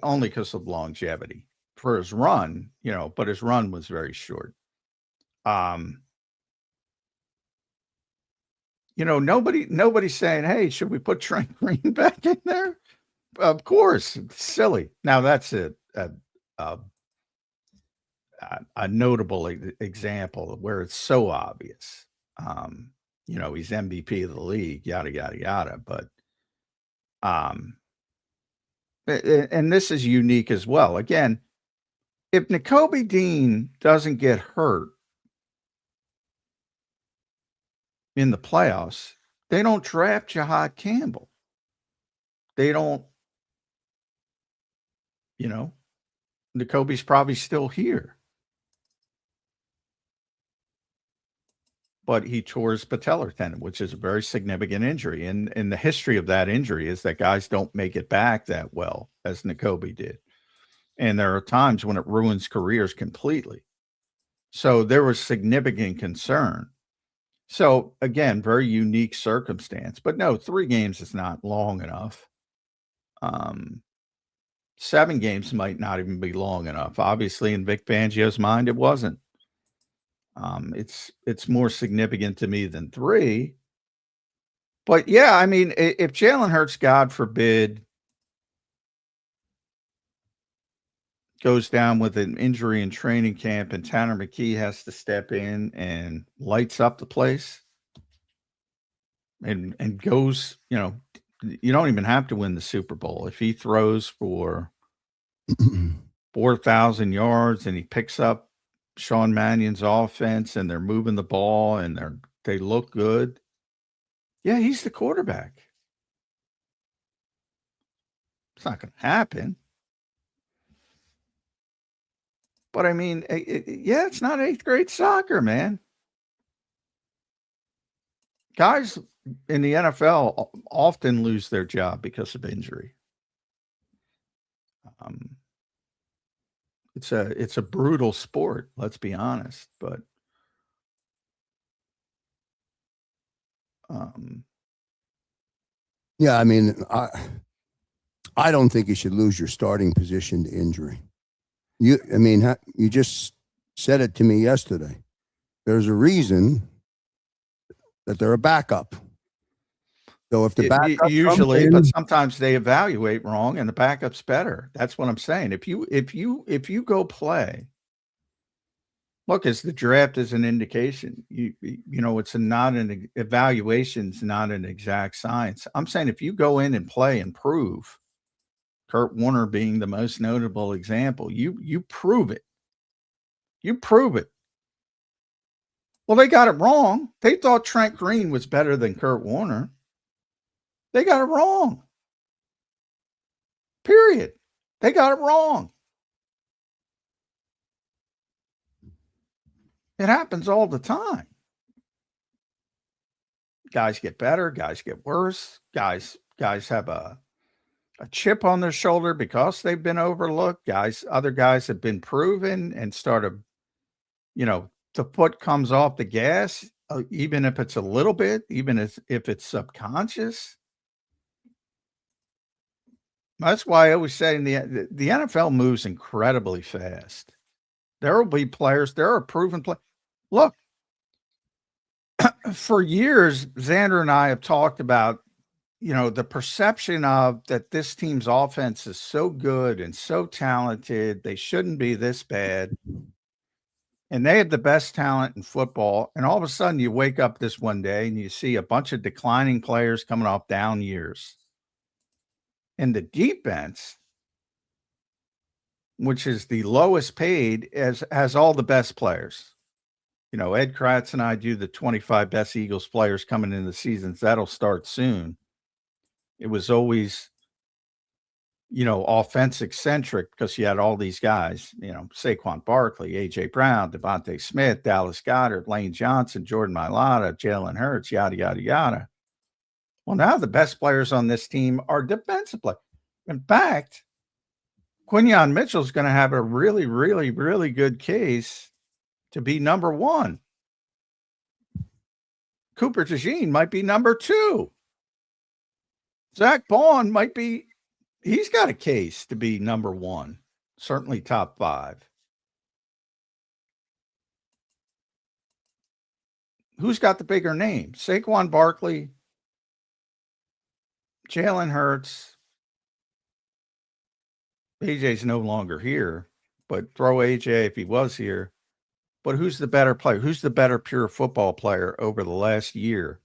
Only because of longevity for his run, but his run was very short. Nobody's saying, hey, should we put Trent Green back in there? Of course, it's silly. Now that's a notable example where it's so obvious. He's MVP of the league, yada, yada, yada. But, and this is unique as well. Again, if Nakobe Dean doesn't get hurt in the playoffs, they don't draft Jahad Campbell. They don't, Nakobe's probably still here. But he tore his patellar tendon, which is a very significant injury. And the history of that injury is that guys don't make it back that well as Nakobe did. And there are times when it ruins careers completely. So there was significant concern. So again, very unique circumstance. But no, 3 games is not long enough. 7 games might not even be long enough. Obviously, in Vic Fangio's mind, it wasn't. It's more significant to me than 3. But yeah, I mean, if Jalen Hurts, God forbid, goes down with an injury in training camp and Tanner McKee has to step in and lights up the place and goes, you don't even have to win the Super Bowl. If he throws for 4,000 yards and he picks up Sean Mannion's offense and they're moving the ball and they look good, yeah, he's the quarterback. It's not going to happen. But I mean, it's not 8th grade soccer, man. Guys in the NFL often lose their job because of injury. It's a brutal sport, let's be honest, but yeah, I mean, I don't think you should lose your starting position to injury. You just said it to me yesterday. There's a reason that they're a backup. So if the backup usually, but sometimes they evaluate wrong, and the backup's better. That's what I'm saying. If you go play, look, as the draft is an indication, it's not an evaluation's not an exact science. I'm saying if you go in and play and prove, Kurt Warner being the most notable example, you prove it. You prove it. Well, they got it wrong. They thought Trent Green was better than Kurt Warner. They got it wrong. Period. They got it wrong. It happens all the time. Guys get better. Guys get worse. Guys have a chip on their shoulder because they've been overlooked. Other guys have been proven and started, the foot comes off the gas, even if it's a little bit, even if it's subconscious. That's why I always say the NFL moves incredibly fast. There will be players, there are proven players. Look, for years, Zander and I have talked about, the perception of that this team's offense is so good and so talented, they shouldn't be this bad. And they have the best talent in football. And all of a sudden you wake up this one day and you see a bunch of declining players coming off down years. And the defense, which is the lowest paid, has all the best players. Ed Kratz and I do the 25 best Eagles players coming into the seasons. That'll start soon. It was always, offensive centric because you had all these guys, Saquon Barkley, A.J. Brown, Devontae Smith, Dallas Goedert, Lane Johnson, Jordan Mailata, Jalen Hurts, yada, yada, yada. Well, now the best players on this team are defensive players. In fact, Quinyon Mitchell's going to have a really, really, really good case to be number 1. Cooper DeJean might be number 2. Zach Bond he's got a case to be number 1, certainly top 5. Who's got the bigger name? Saquon Barkley, Jalen Hurts. AJ's no longer here, but throw AJ if he was here. But who's the better player? Who's the better pure football player over the last year?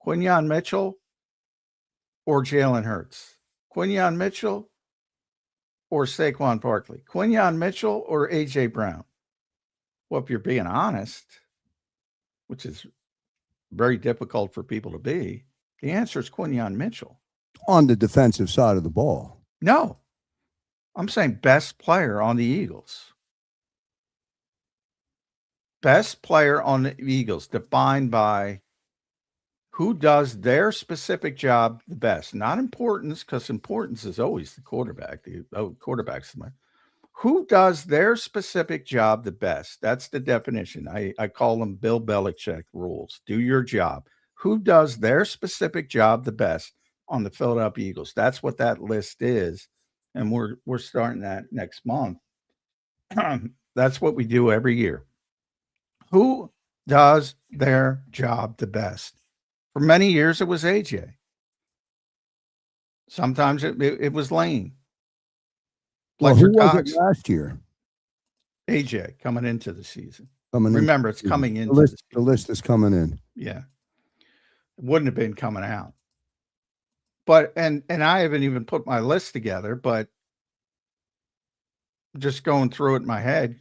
Quinyon Mitchell or Jalen Hurts? Quinyon Mitchell or Saquon Barkley? Quinyon Mitchell or A.J. Brown? Well, if you're being honest, which is very difficult for people to be, the answer is Quinyon Mitchell. On the defensive side of the ball. No. I'm saying best player on the Eagles. Best player on the Eagles defined by who does their specific job the best. Not importance, because importance is always the quarterback. Quarterback's the man. Who does their specific job the best? That's the definition. I call them Bill Belichick rules. Do your job. Who does their specific job the best on the Philadelphia Eagles? That's what that list is. And we're starting that next month. That's what we do every year. Who does their job the best? For many years, it was AJ. Sometimes it was Lane. Well, Fletcher who was Cox, it last year? AJ coming into the season. Remember, it's coming into the the the list is coming in. Yeah. It wouldn't have been coming out. But and I haven't even put my list together, but just going through it in my head,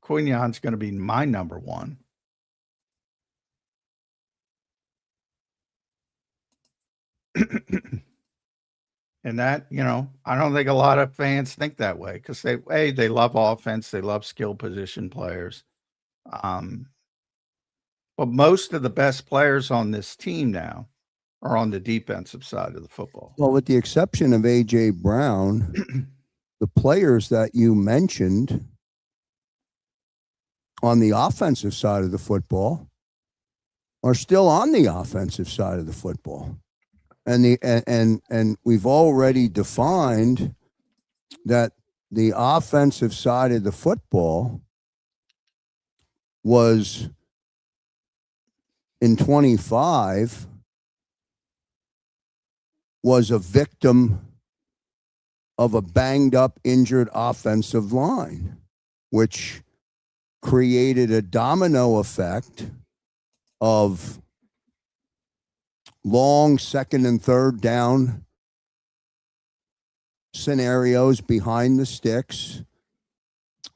Quignon's going to be my number one. And that, I don't think a lot of fans think that way because they love offense, they love skill position players. But most of the best players on this team now are on the defensive side of the football. Well, with the exception of A.J. Brown, the players that you mentioned on the offensive side of the football are still on the offensive side of the football. And we've already defined that the offensive side of the football was in 25 was a victim of a banged up, injured offensive line, which created a domino effect of long second and third down scenarios behind the sticks,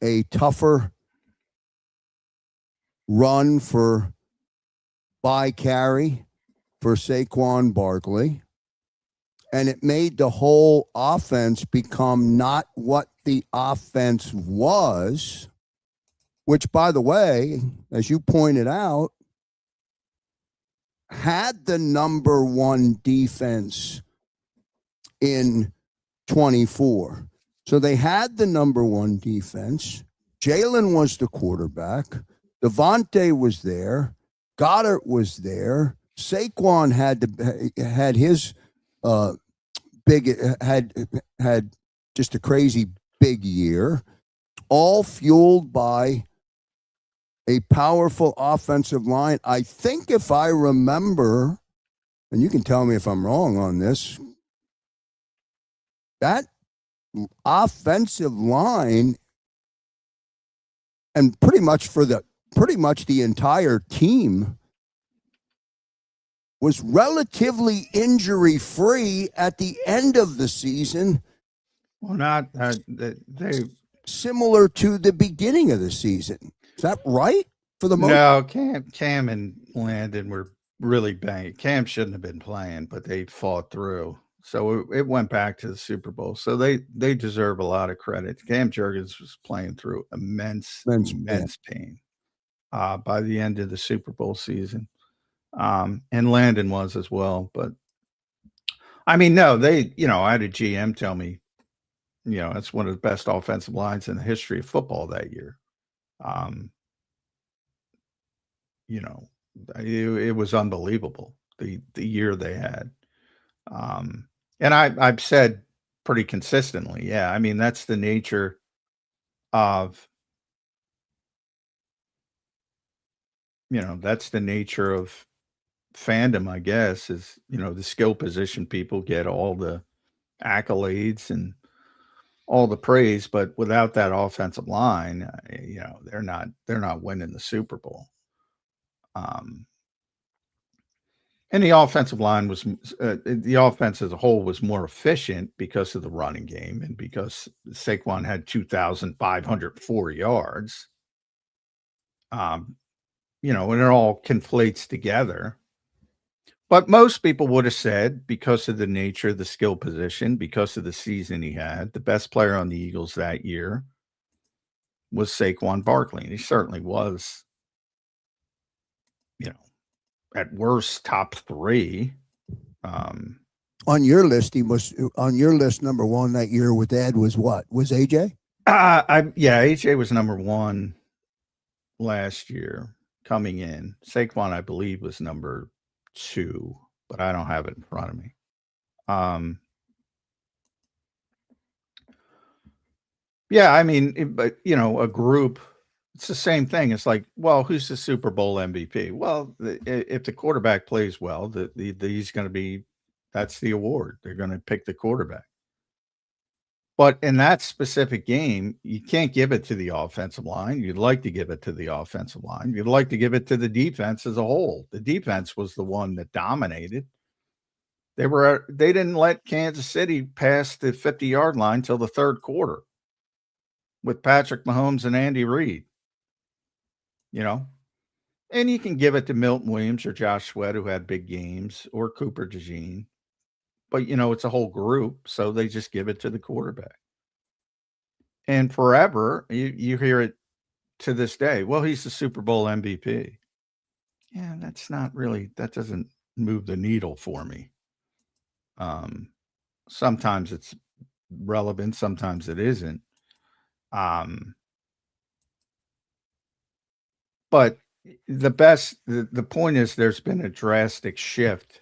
a tougher run for by carry for Saquon Barkley, and it made the whole offense become not what the offense was, which, by the way, as you pointed out, had the number one defense in 24. So they had the number one defense. Jalen was the quarterback. Devontae was there. Goddard was there. Saquon had his had just a crazy big year, all fueled by a powerful offensive line. I think if I remember, and you can tell me if I'm wrong on this, that offensive line, and pretty much the entire team, was relatively injury-free at the end of the season. Well, not they similar to the beginning of the season. Is that right? For the most? No, Cam and Landon were really banging. Cam shouldn't have been playing, but they fought through. So it went back to the Super Bowl. So they deserve a lot of credit. Cam Jurgens was playing through immense pain by the end of the Super Bowl season. And Landon was as well. But I mean, no, I had a GM tell me, it's one of the best offensive lines in the history of football that year. It was unbelievable the year they had. And I've said pretty consistently, yeah, I mean, that's the nature of, fandom, I guess, is, the skill position people get all the accolades and all the praise, but without that offensive line, they're not winning the Super Bowl. And the offensive line was the offense as a whole was more efficient because of the running game and because Saquon had 2,504 yards. And it all conflates together. But most people would have said, because of the nature of the skill position, because of the season he had, the best player on the Eagles that year was Saquon Barkley. And he certainly was, at worst, top three. On your list, number one that year with Ed was what? Was AJ? AJ was number one last year coming in. Saquon, I believe, was number two, but I don't have it in front of me. I mean, a group, it's the same thing. It's like, well, who's the Super Bowl MVP? Well, if the quarterback plays well, he's going to be, that's the award. They're going to pick the quarterback. But in that specific game, you can't give it to the offensive line. You'd like to give it to the offensive line. You'd like to give it to the defense as a whole. The defense was the one that dominated. They didn't let Kansas City pass the 50-yard line till the third quarter with Patrick Mahomes and Andy Reid. You know, and you can give it to Milton Williams or Josh Sweat, who had big games, or Cooper DeJean. But, you know, it's a whole group, so they just give it to the quarterback. And forever, you hear it to this day. Well, he's the Super Bowl MVP. Yeah, that doesn't move the needle for me. Sometimes it's relevant, sometimes it isn't. But the point is there's been a drastic shift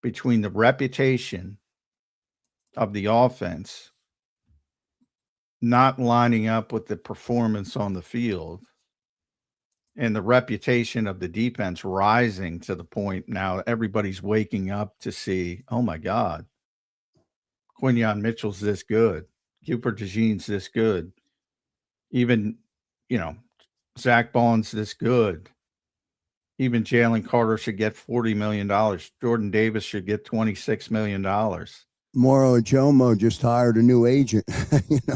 between the reputation of the offense not lining up with the performance on the field and the reputation of the defense rising to the point now everybody's waking up to see, oh my God, Quinyon Mitchell's this good. Cooper DeJean's this good. Even, you know, Zach Bond's this good. Even Jalen Carter should get $40 million. Jordan Davis should get $26 million. Moro Ajomo just hired a new agent. You know,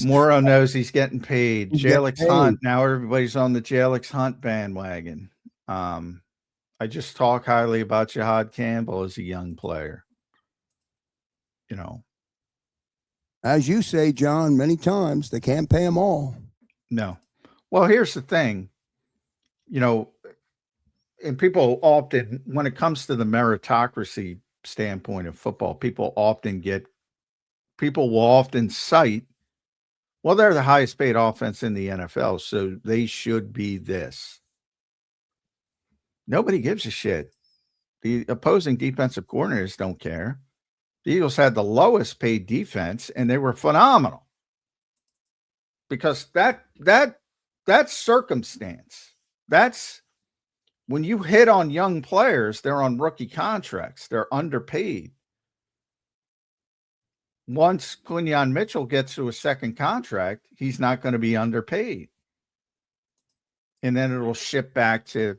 Moro knows he's getting paid. Jalix Hunt. Now everybody's on the Jalix Hunt bandwagon. I just talk highly about Jahad Campbell as a young player. You know. As you say, John, many times, they can't pay them all. No. Well, here's the thing. You know, and people often, when it comes to the meritocracy standpoint of football, people will often cite, well, they're the highest paid offense in the NFL, so they should be this. Nobody gives a shit. The opposing defensive coordinators don't care. The Eagles had the lowest paid defense, and they were phenomenal. Because that's circumstance. That's when you hit on young players, they're on rookie contracts. They're underpaid. Once Quinyon Mitchell gets to a second contract, he's not going to be underpaid. And then it'll shift back to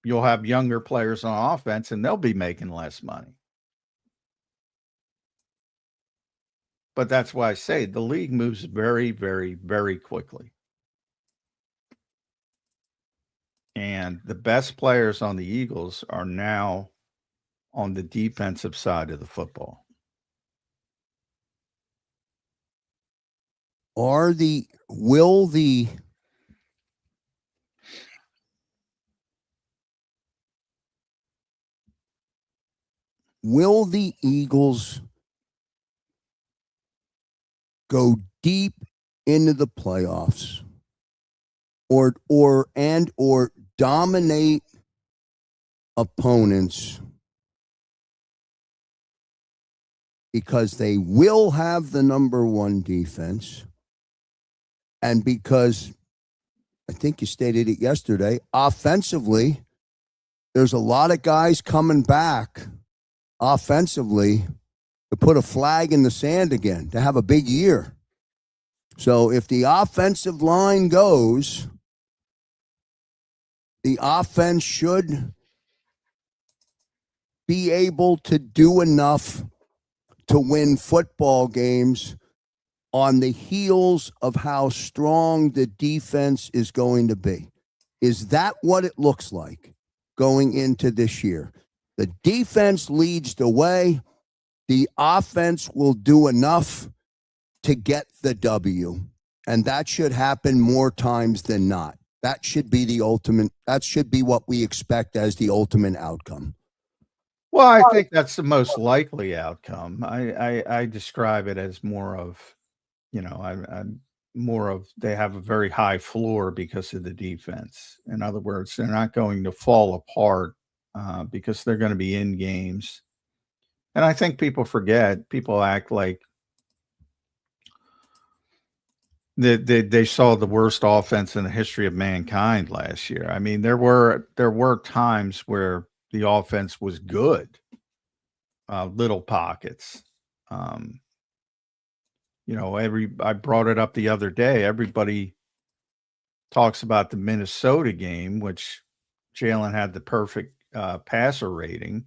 you'll have younger players on offense, and they'll be making less money. But that's why I say the league moves very, very, very quickly. And the best players on the Eagles are now on the defensive side of the football. Will the Eagles go deep into the playoffs or dominate opponents because they will have the number one defense, and because I think you stated it yesterday, offensively, there's a lot of guys coming back offensively to put a flag in the sand again, to have a big year. So if the offensive line goes, the offense should be able to do enough to win football games on the heels of how strong the defense is going to be. Is that what it looks like going into this year? The defense leads the way. The offense will do enough to get the W. And that should happen more times than not. That should be the ultimate. That should be what we expect as the ultimate outcome. Well, I think that's the most likely outcome. I describe it as more of, you know, I'm more of they have a very high floor because of the defense. In other words, they're not going to fall apart because they're going to be in games. And I think people act like they saw the worst offense in the history of mankind last year. I mean, there were times where the offense was good, little pockets. You know, I brought it up the other day. Everybody talks about the Minnesota game, which Jalen had the perfect passer rating.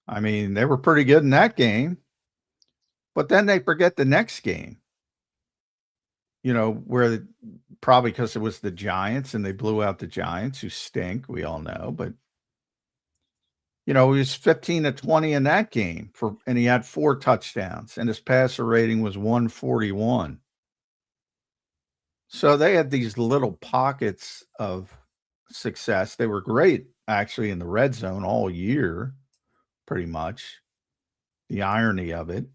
I mean, they were pretty good in that game, but then they forget the next game. You know, where probably because it was the Giants and they blew out the Giants, who stink, we all know. But you know, he was 15 to 20 in that game and he had 4 touchdowns, and his passer rating was 141. So they had these little pockets of success. They were great actually in the red zone all year, pretty much. The irony of it,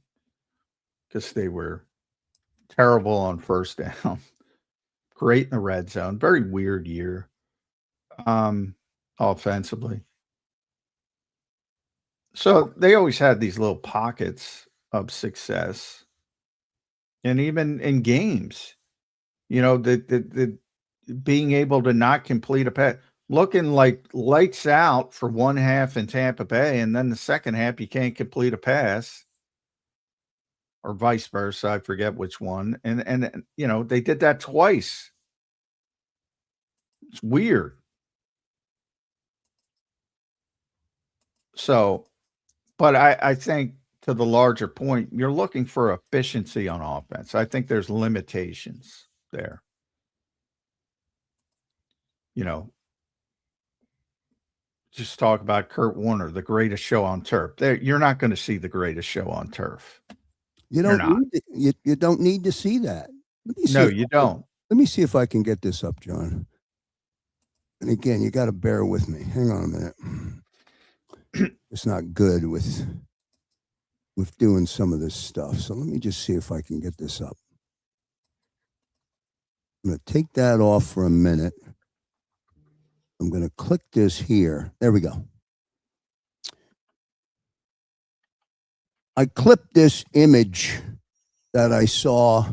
because they were terrible on first down, great in the red zone. Very weird year, offensively. So they always had these little pockets of success, and even in games, you know, the being able to not complete a pass, looking like lights out for one half in Tampa Bay, and then the second half you can't complete a pass. Or vice versa, I forget which one. And you know, they did that twice. It's weird. So, but I think to the larger point, you're looking for efficiency on offense. I think there's limitations there. You know, just talk about Kurt Warner, the greatest show on turf. There, you're not going to see the greatest show on turf. You don't you don't need to see that. No, you don't. Let me see if I can get this up, John. And again, you got to bear with me. Hang on a minute. It's not good with doing some of this stuff. So let me just see if I can get this up. I'm going to take that off for a minute. I'm going to click this here. There we go. I clipped this image that I saw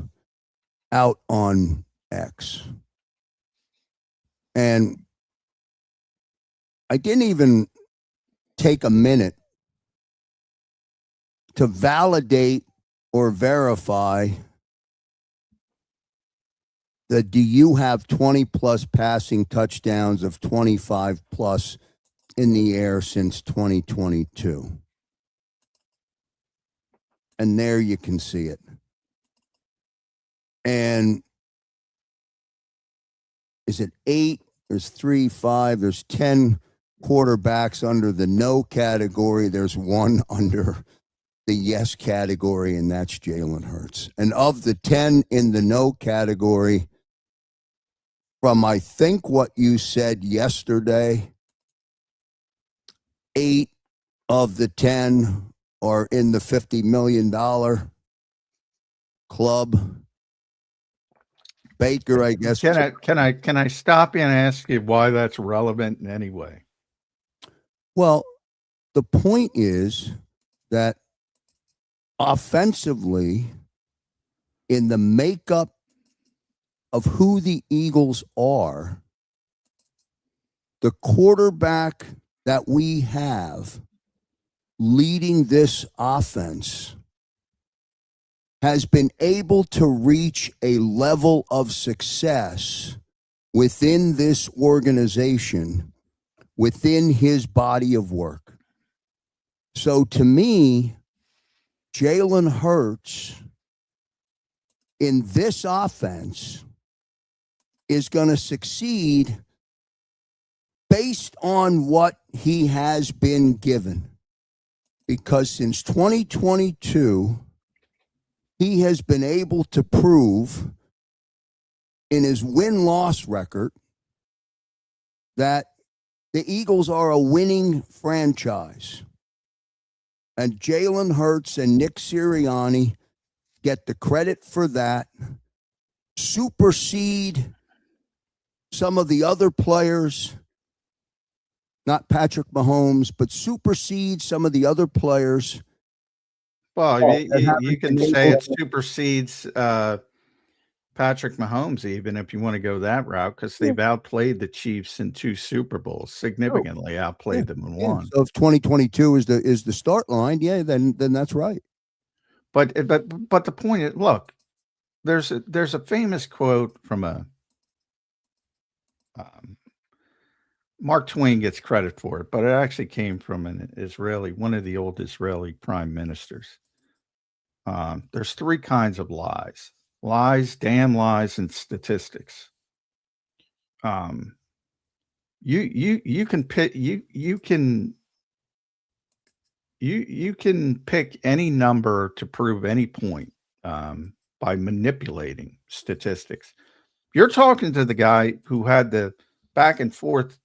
out on X. And I didn't even take a minute to validate or verify that do you have 20 plus passing touchdowns of 25 plus in the air since 2022. And there you can see it. And is it 8? There's 3, 5, there's 10 quarterbacks under the no category. There's 1 under the yes category, and that's Jalen Hurts. And of the 10 in the no category, from I think what you said yesterday, 8 of the 10 are in the $50 million club. Baker, I guess. Can I stop you and ask you why that's relevant in any way? Well, the point is that offensively, in the makeup of who the Eagles are, the quarterback that we have leading this offense has been able to reach a level of success within this organization, within his body of work. So to me, Jalen Hurts in this offense is going to succeed based on what he has been given. Because since 2022, he has been able to prove in his win-loss record that the Eagles are a winning franchise. And Jalen Hurts and Nick Sirianni get the credit for that, supersede some of the other players, not Patrick Mahomes, but supersede some of the other players. Well, you can say it supersedes Patrick Mahomes, even if you want to go that route, because they've outplayed the Chiefs in 2 Super Bowls, significantly outplayed them in 1. So if 2022 is the start line, then that's right. But the point is, look, there's a famous quote from Mark Twain gets credit for it, but it actually came from one of the old Israeli prime ministers. There's three kinds of lies: lies, damn lies, and statistics. You can pick you can pick any number to prove any point by manipulating statistics. You're talking to the guy who had the back and forth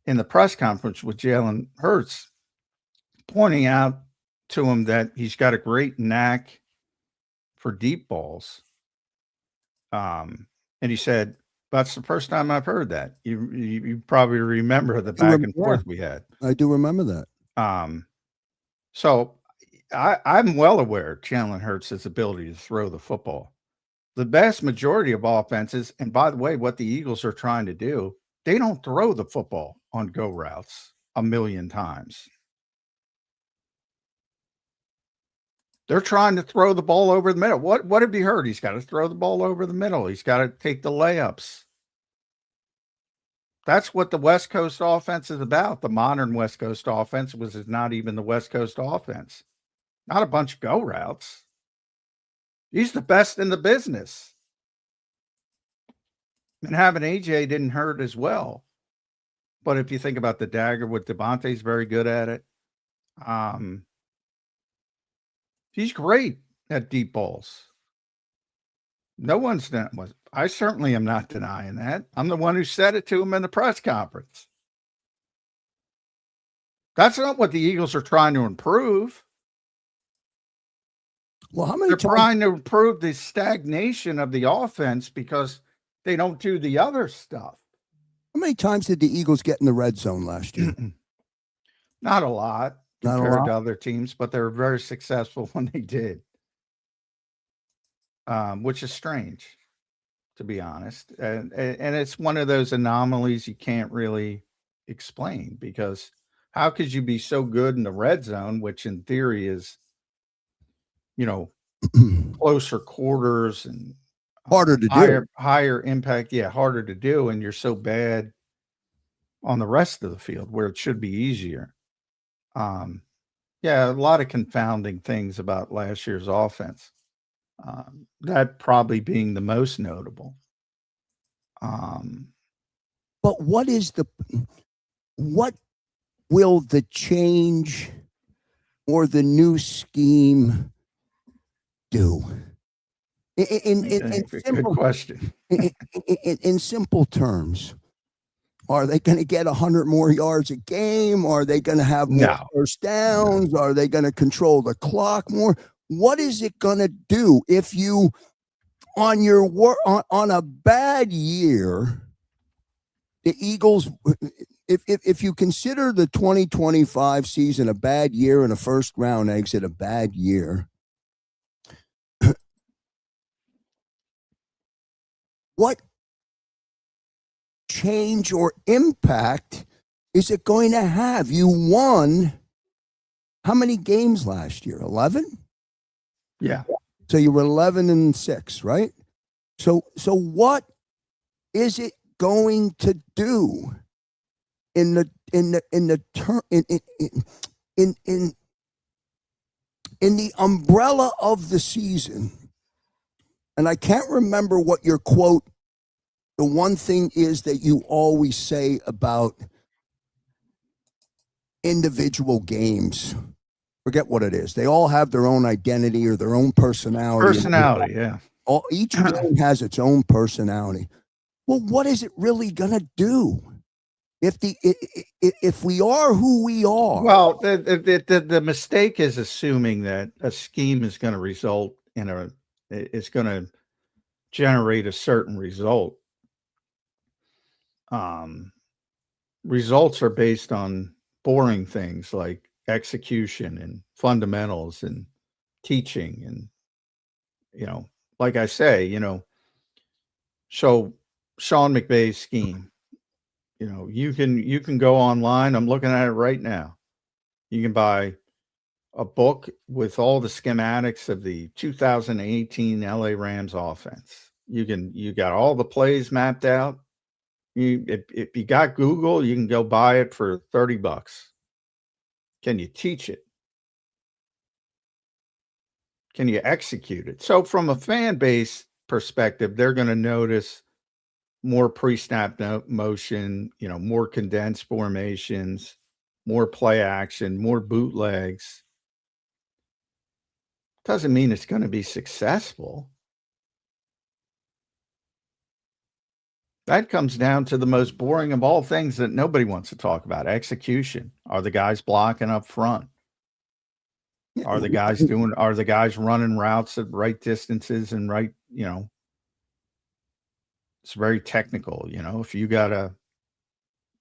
in the press conference with Jalen Hurts, pointing out to him that he's got a great knack for deep balls. And he said, that's the first time I've heard that. You probably remember the back and forth we had. I do remember that. So I'm well aware of Jalen Hurts' ability to throw the football. The vast majority of offenses, and by the way, what the Eagles are trying to do, they don't throw the football on go routes a million times. They're trying to throw the ball over the middle. What have you heard? He's got to throw the ball over the middle. He's got to take the layups. That's what the West Coast offense is about. The modern West Coast offense is not even the West Coast offense. Not a bunch of go routes. He's the best in the business. And having AJ didn't hurt as well. But if you think about the dagger with Devontae's very good at it. He's great at deep balls. No one's done it. I certainly am not denying that. I'm the one who said it to him in the press conference. That's not what the Eagles are trying to improve. Well, how many They're trying to improve the stagnation of the offense because they don't do the other stuff. How many times did the Eagles get in the red zone last year? Not a lot compared to other teams, but they were very successful when they did, which is strange, to be honest. And it's one of those anomalies you can't really explain, because how could you be so good in the red zone, which in theory is, closer quarters and harder to do, higher impact. Yeah. Harder to do. And you're so bad on the rest of the field where it should be easier. Yeah, a lot of confounding things about last year's offense. That probably being the most notable. But what will the change or the new scheme do? Good question. In simple terms, are they going to get 100 more yards a game? Are they going to have more first downs? Are they going to control the clock more? What is it going to do if you, on a bad year, the Eagles, if you consider the 2025 season a bad year and a first round exit a bad year, what change or impact is it going to have? You won how many games last year? 11? Yeah. So you were 11-6, right? So what is it going to do in the umbrella of the season? And I can't remember what your quote, the one thing is that you always say about individual games. Forget what it is. They all have their own identity or their own personality. Yeah. Each game has its own personality. Well, what is it really going to do if we are who we are? Well, the mistake is assuming that a scheme is going to result in it's going to generate a certain result. Results are based on boring things like execution and fundamentals and teaching. And, like I say, so Sean McVay's scheme, you can go online. I'm looking at it right now. You can buy a book with all the schematics of the 2018 LA Rams offense. You got all the plays mapped out. If you got Google, you can go buy it for $30. Can you teach it? Can you execute it? So from a fan base perspective, they're going to notice more pre-snap motion, more condensed formations, more play action, more bootlegs. Doesn't mean it's going to be successful. That comes down to the most boring of all things that nobody wants to talk about: execution. Are the guys blocking up front? Are the guys running routes at right distances and right, it's very technical. If you got a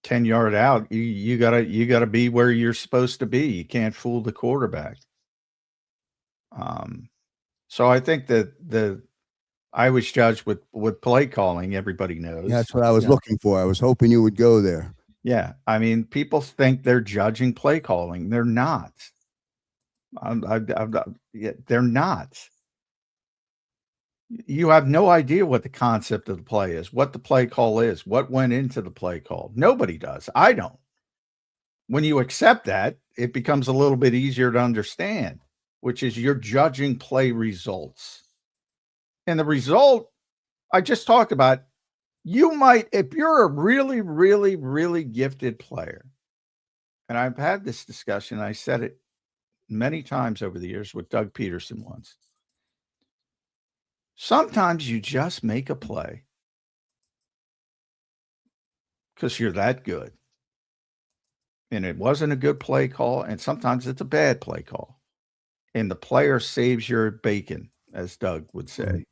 10-yard out, you gotta be where you're supposed to be. You can't fool the quarterback. So I think that I was judged with play calling. Everybody knows. That's what I was looking for. I was hoping you would go there. Yeah. I mean, people think they're judging play calling. They're not. They're not. You have no idea what the concept of the play is, what the play call is, what went into the play call. Nobody does. I don't. When you accept that, it becomes a little bit easier to understand, which is you're judging play results. And the result I just talked about, you might, if you're a really, really, really gifted player, and I've had this discussion, I said it many times over the years with Doug Peterson once. Sometimes you just make a play because you're that good. And it wasn't a good play call, and sometimes it's a bad play call. And the player saves your bacon, as Doug would say. Mm-hmm.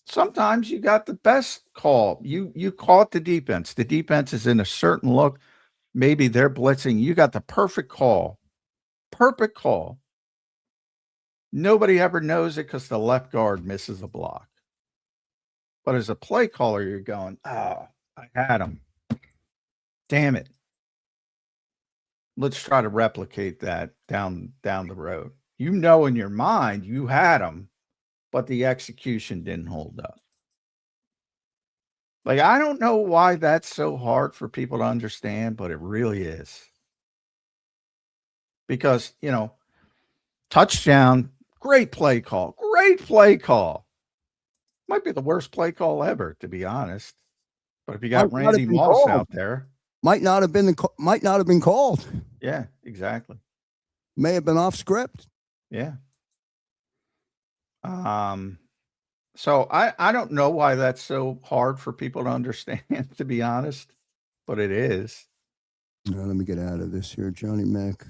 Sometimes you got the best call. You caught the defense. The defense is in a certain look. Maybe they're blitzing. You got the perfect call. Perfect call. Nobody ever knows it because the left guard misses a block. But as a play caller, you're going, I had him. Damn it. Let's try to replicate that down the road. In your mind, you had him, but the execution didn't hold up. Like, I don't know why that's so hard for people to understand, but it really is. Because, touchdown, great play call. Great play call. Might be the worst play call ever, to be honest. But if you got Randy Moss out there, might not have been called. Yeah, exactly. May have been off script. Yeah. So I don't know why that's so hard for people to understand, to be honest, but it is. Let me get out of this here, Johnny Mac.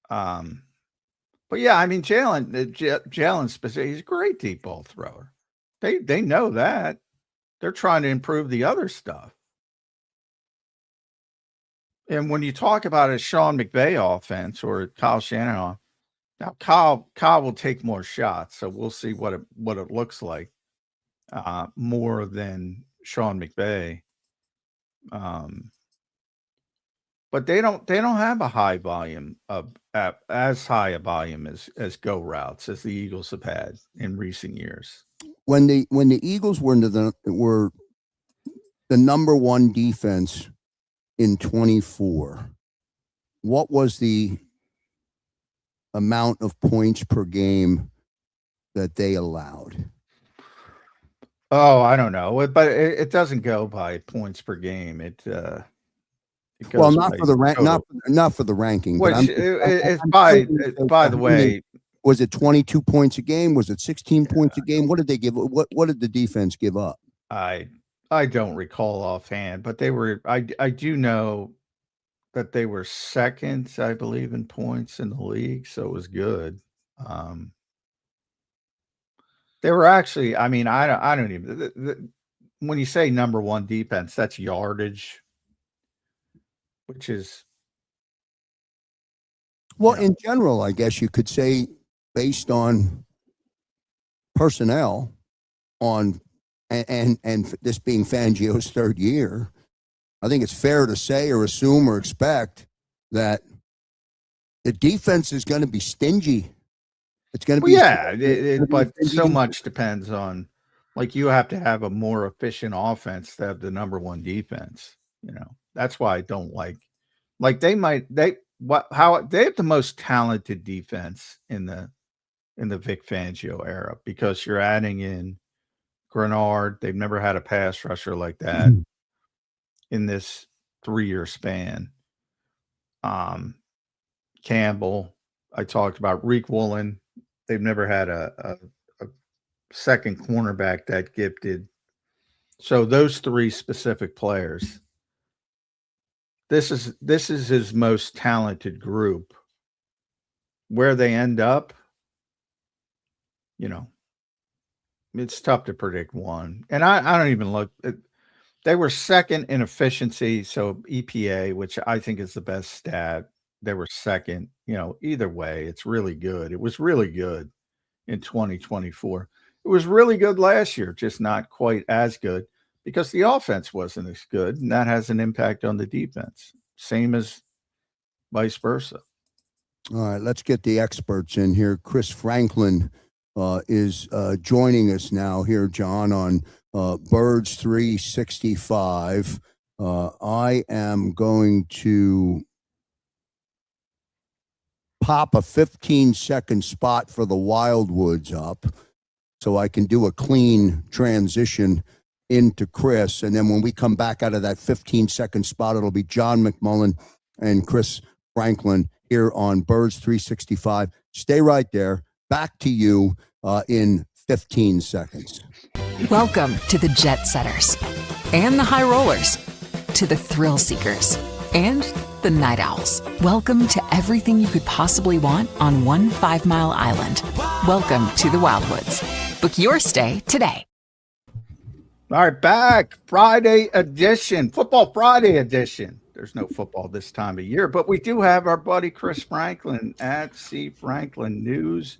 But yeah, I mean, Jalen specifically, he's a great deep ball thrower. They know that. They're trying to improve the other stuff. And when you talk about a Sean McVay offense or a Kyle Shanahan, now Kyle will take more shots, so we'll see what it looks like more than Sean McVay. But they don't have a high volume of as high a volume as go routes as the Eagles have had in recent years. When the Eagles were the number one defense in 24, what was the amount of points per game that they allowed? Oh, I don't know, but it doesn't go by points per game. It goes not for the rank, not for the ranking. Which it's by the way, was it 22 points a game? Was it 16 points a game? What did they give? What did the defense give up? I don't recall offhand, but they were. I do know that they were second, I believe, in points in the league, so it was good. They were actually. I mean, I don't even. When you say number one defense, that's yardage, which is. Well, in general, I guess you could say, based on personnel, and this being Fangio's third year, I think it's fair to say or assume or expect that the defense is going to be stingy. It's going to Well, be but so much depends on, like, you have to have a more efficient offense to have the number one defense. That's why I don't like they have the most talented defense in the Vic Fangio era, because you're adding in Grenard. They've never had a pass rusher like that in this 3-year span. Campbell, I talked about Reek Woolen. They've never had a second cornerback that gifted. So those three specific players, this is his most talented group. Where they end up, it's tough to predict one. And I don't even look. They were second in efficiency, so EPA, which I think is the best stat. They were second. Either way, it's really good. It was really good in 2024. It was really good last year, just not quite as good because the offense wasn't as good, and that has an impact on the defense. Same as vice versa. All right, let's get the experts in here. Chris Franklin is joining us now here, John, on Birds 365. I am going to pop a 15-second spot for the Wildwoods up so I can do a clean transition into Chris. And then when we come back out of that 15-second spot, it'll be John McMullen and Chris Franklin here on Birds 365. Stay right there. Back to you in 15 seconds. Welcome to the Jet Setters and the High Rollers, to the Thrill Seekers and the Night Owls. Welcome to everything you could possibly want on one 5-mile island. Welcome to the Wildwoods. Book your stay today. All right, back. Friday edition, Football Friday edition. There's no football this time of year, but we do have our buddy Chris Franklin at C. Franklin News.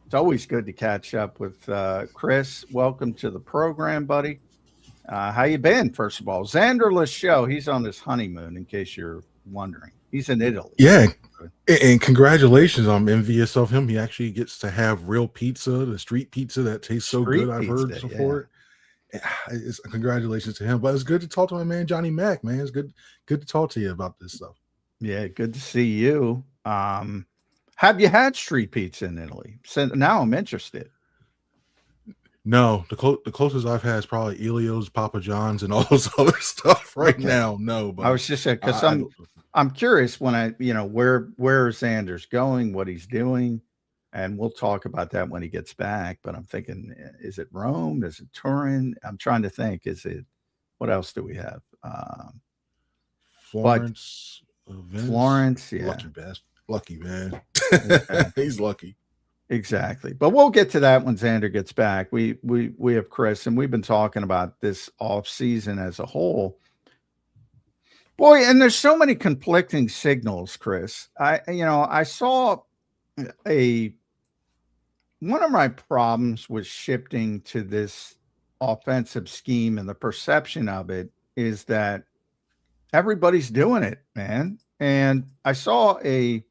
It's always good to catch up with Chris. Welcome to the program, buddy. How you been, first of all? Zanderless show. He's on his honeymoon, in case you're wondering. He's in Italy. Yeah, and congratulations. I'm envious of him. He actually gets to have real pizza, the street pizza that tastes so good. I've heard before. Yeah. Congratulations to him. But it's good to talk to my man Johnny Mack, man. It's good to talk to you about this stuff. Yeah, good to see you. Have you had street pizza in Italy? So now I'm interested. No, the closest I've had is probably Elio's, Papa John's, and all those other stuff right now. No, but I was just saying, because I'm curious when where Zander's going, what he's doing, and we'll talk about that when he gets back. But I'm thinking, is it Rome? Is it Turin? I'm trying to think. What else do we have? Florence. Florence, yeah. Lucky man. Okay. He's lucky. Exactly. But we'll get to that when Zander gets back. We have Chris, and we've been talking about this off season as a whole. Boy, and there's so many conflicting signals, Chris. I saw one of my problems with shifting to this offensive scheme, and the perception of it is that everybody's doing it, man. And I saw a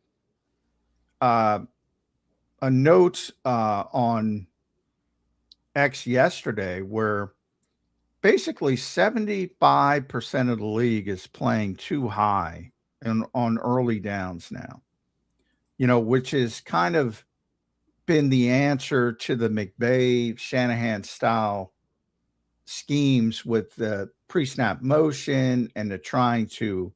note on X yesterday where basically 75% of the league is playing too high and on early downs now, which has kind of been the answer to the McVay Shanahan style schemes with the pre-snap motion and the trying to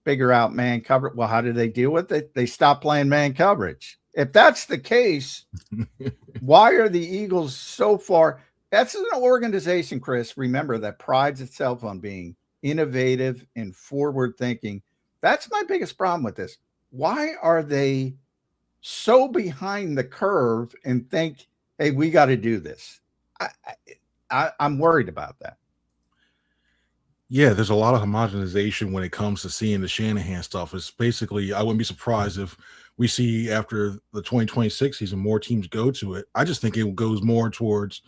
figure out man coverage. Well, how do they deal with it? They stop playing man coverage. If that's the case, why are the Eagles so far? That's an organization, Chris, remember, that prides itself on being innovative and forward thinking. That's my biggest problem with this. Why are they so behind the curve and think, hey, we got to do this? I'm worried about that. Yeah, there's a lot of homogenization when it comes to seeing the Shanahan stuff. It's basically, I wouldn't be surprised if we see after the 2026 season more teams go to it. I just think it goes more towards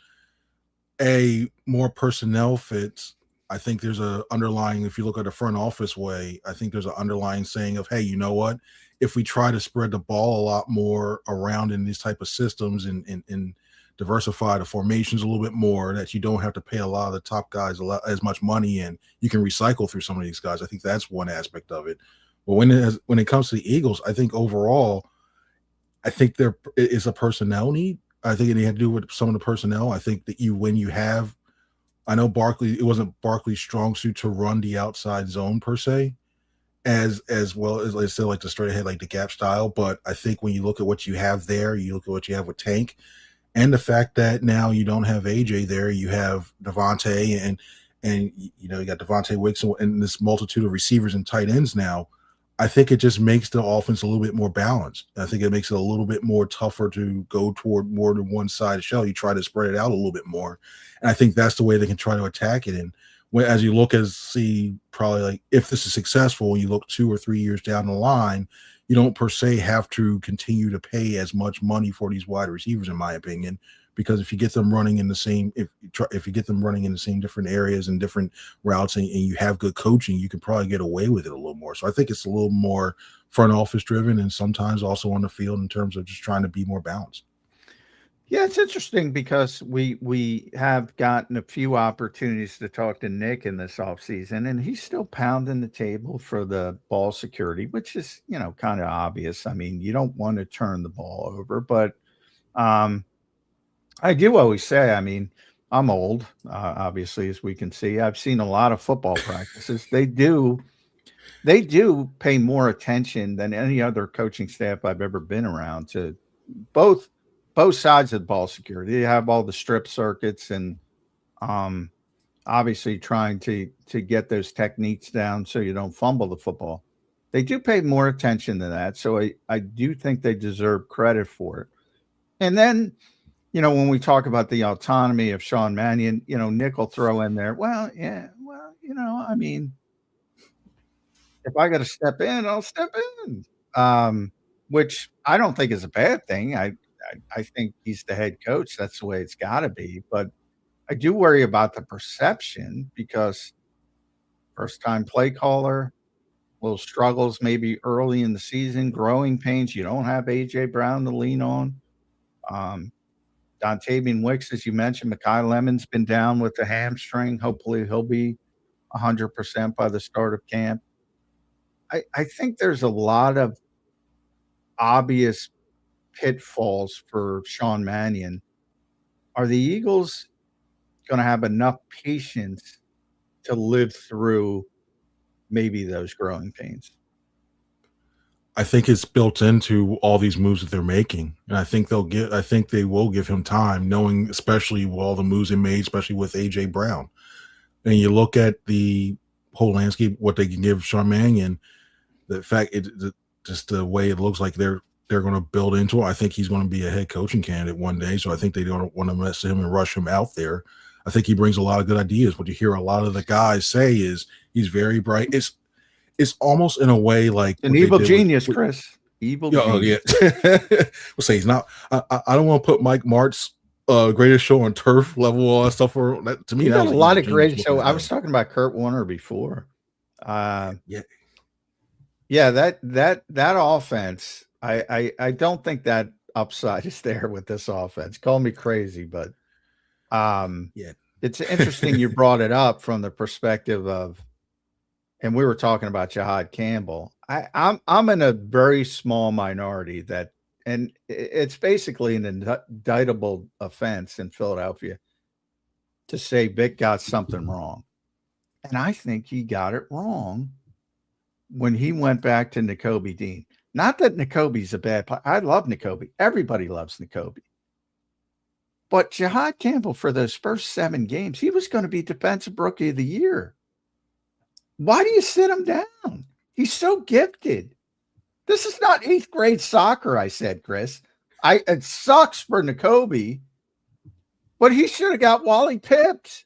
more personnel fits. I think there's a underlying, if you look at the front office way, I think there's an underlying saying of, hey, you know what? If we try to spread the ball a lot more around in these type of systems and diversify the formations a little bit more, that you don't have to pay a lot of the top guys as much money, and you can recycle through some of these guys. I think that's one aspect of it. But when it comes to the Eagles, I think overall, I think there is a personnel need. I think it had to do with some of the personnel. I think that I know Barkley, it wasn't Barkley's strong suit to run the outside zone per se, as well as, like I said, like the straight ahead, like the gap style. But I think when you look at what you have there, you look at what you have with Tank, and the fact that now you don't have AJ there, you have Devontae and you got Devontae Wicks and this multitude of receivers and tight ends now. I think it just makes the offense a little bit more balanced. I think it makes it a little bit more tougher to go toward more than one side of the shell. You try to spread it out a little bit more. And I think that's the way they can try to attack it. And as you look see probably like if this is successful, you look 2 or 3 years down the line, you don't per se have to continue to pay as much money for these wide receivers, in my opinion, because if you get them running in the same, if you get them running in the same different areas and different routes, and you have good coaching, you can probably get away with it a little more. So I think it's a little more front office driven, and sometimes also on the field in terms of just trying to be more balanced. Yeah, it's interesting because we have gotten a few opportunities to talk to Nick in this offseason, and he's still pounding the table for the ball security, which is, kind of obvious. I mean, you don't want to turn the ball over, but I do always say, I mean, I'm old, obviously, as we can see. I've seen a lot of football practices. They do pay more attention than any other coaching staff I've ever been around to both sides of the ball security. They have all the strip circuits and obviously trying to get those techniques down so you don't fumble the football. They do pay more attention to that, so I do think they deserve credit for it. And then, when we talk about the autonomy of Sean Mannion, Nick will throw in there, I mean, if I got to step in, I'll step in, which I don't think is a bad thing. I think he's the head coach. That's the way it's got to be. But I do worry about the perception because first-time play caller, little struggles maybe early in the season, growing pains. You don't have A.J. Brown to lean on. Dontavian Wicks, as you mentioned, Mekhi Lemon's been down with the hamstring. Hopefully he'll be 100% by the start of camp. I think there's a lot of obvious pitfalls for Sean Mannion. Are the Eagles going to have enough patience to live through maybe those growing pains? I think it's built into all these moves that they're making, and I think they will give him time, knowing especially with all the moves they made, especially with AJ Brown. And you look at the whole landscape, what they can give Sean Mannion, the fact just the way it looks like they're going to build into it. I think he's going to be a head coaching candidate one day, so I think they don't want to mess him and rush him out there. I think he brings a lot of good ideas. What you hear a lot of the guys say is he's very bright. It's almost in a way like an evil genius, Chris. Evil genius. Yeah. We'll say he's not. I don't want to put Mike Mart's greatest show on turf level, all that stuff. To me, that was a lot of great show. I was talking about Kurt Warner before. That offense. I don't think that upside is there with this offense. Call me crazy, but it's interesting you brought it up from the perspective of. And we were talking about Jahad Campbell. I'm in a very small minority and it's basically an indictable offense in Philadelphia to say Vic got something wrong. And I think he got it wrong when he went back to Nakobe Dean. Not that Nakobe's a bad player. I love Nakobe. Everybody loves Nakobe. But Jahad Campbell, for those first 7 games, he was going to be Defensive Rookie of the Year. Why do you sit him down? He's so gifted. This is not 8th grade soccer, I said, Chris. It sucks for Nakobe, but he should have got Wally pipped.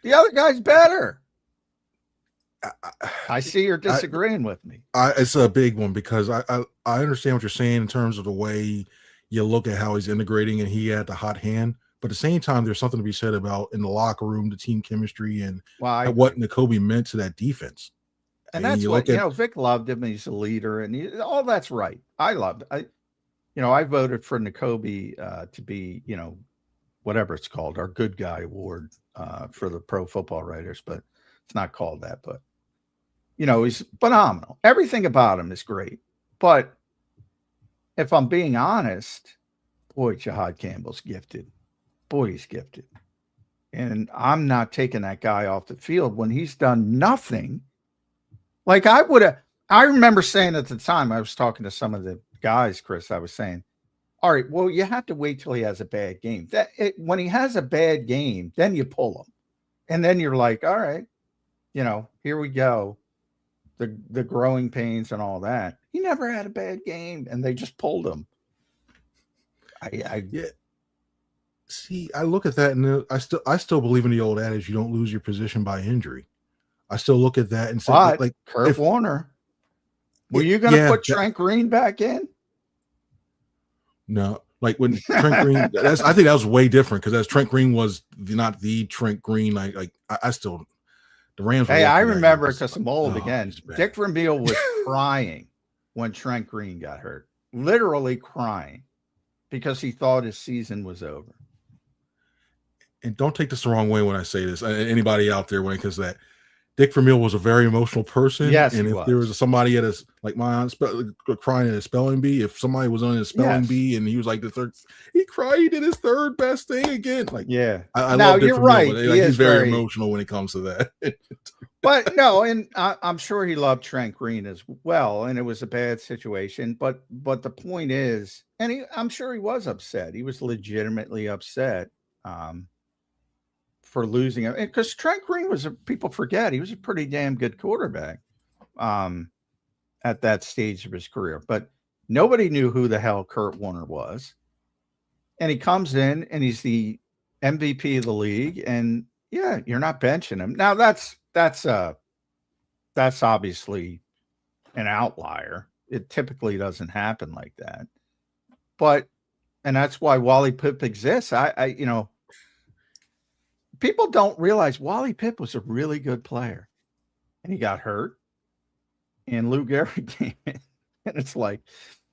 The other guy's better. I see you're disagreeing with me. It's a big one because I understand what you're saying in terms of the way you look at how he's integrating and he had the hot hand. But at the same time, there's something to be said about in the locker room, the team chemistry, and what Nakobe meant to that defense. And that's what, Vic loved him. He's a leader, and all that's right. I loved it. I voted for Nakobe to be, whatever it's called, our good guy award for the Pro Football Writers, but it's not called that. But, he's phenomenal. Everything about him is great. But if I'm being honest, boy, Jahad Campbell's gifted. Boy, he's gifted. And I'm not taking that guy off the field when he's done nothing. Like I remember saying at the time, I was talking to some of the guys, Chris, I was saying, all right, well, you have to wait till he has a bad game. When he has a bad game, then you pull him. And then you're like, all right, here we go. The growing pains and all that. He never had a bad game, and they just pulled him. Yeah. See, I look at that, and I still believe in the old adage: you don't lose your position by injury. I still look at that and say, like Kurt Warner, were you going to put Trent Green back in? No, like when Trent Green. I think that was way different because as Trent Green was not the Trent Green. I still the Rams. Hey, I remember because I'm old again. Dick Vermeil was crying when Trent Green got hurt, literally crying because he thought his season was over. And don't take this the wrong way when I say this. Anybody out there when it comes to that, Dick Vermeil was a very emotional person. Yes, and if there was somebody at a my aunt crying at a spelling bee, if somebody was on a spelling bee and he was like the third, he cried. He did his third best thing again. I love Dick Vermeil, right. He's very emotional when it comes to that. But no, and I'm sure he loved Trent Green as well, and it was a bad situation. But the point is, and I'm sure he was upset. He was legitimately upset. For losing him, because Trent Green people forget he was a pretty damn good quarterback at that stage of his career, but nobody knew who the hell Kurt Warner was. And he comes in and he's the MVP of the league, and you're not benching him. Now that's obviously an outlier. It typically doesn't happen like that. And that's why Wally Pipp exists. People don't realize Wally Pipp was a really good player, and he got hurt, and Lou Gehrig came in, and it's like,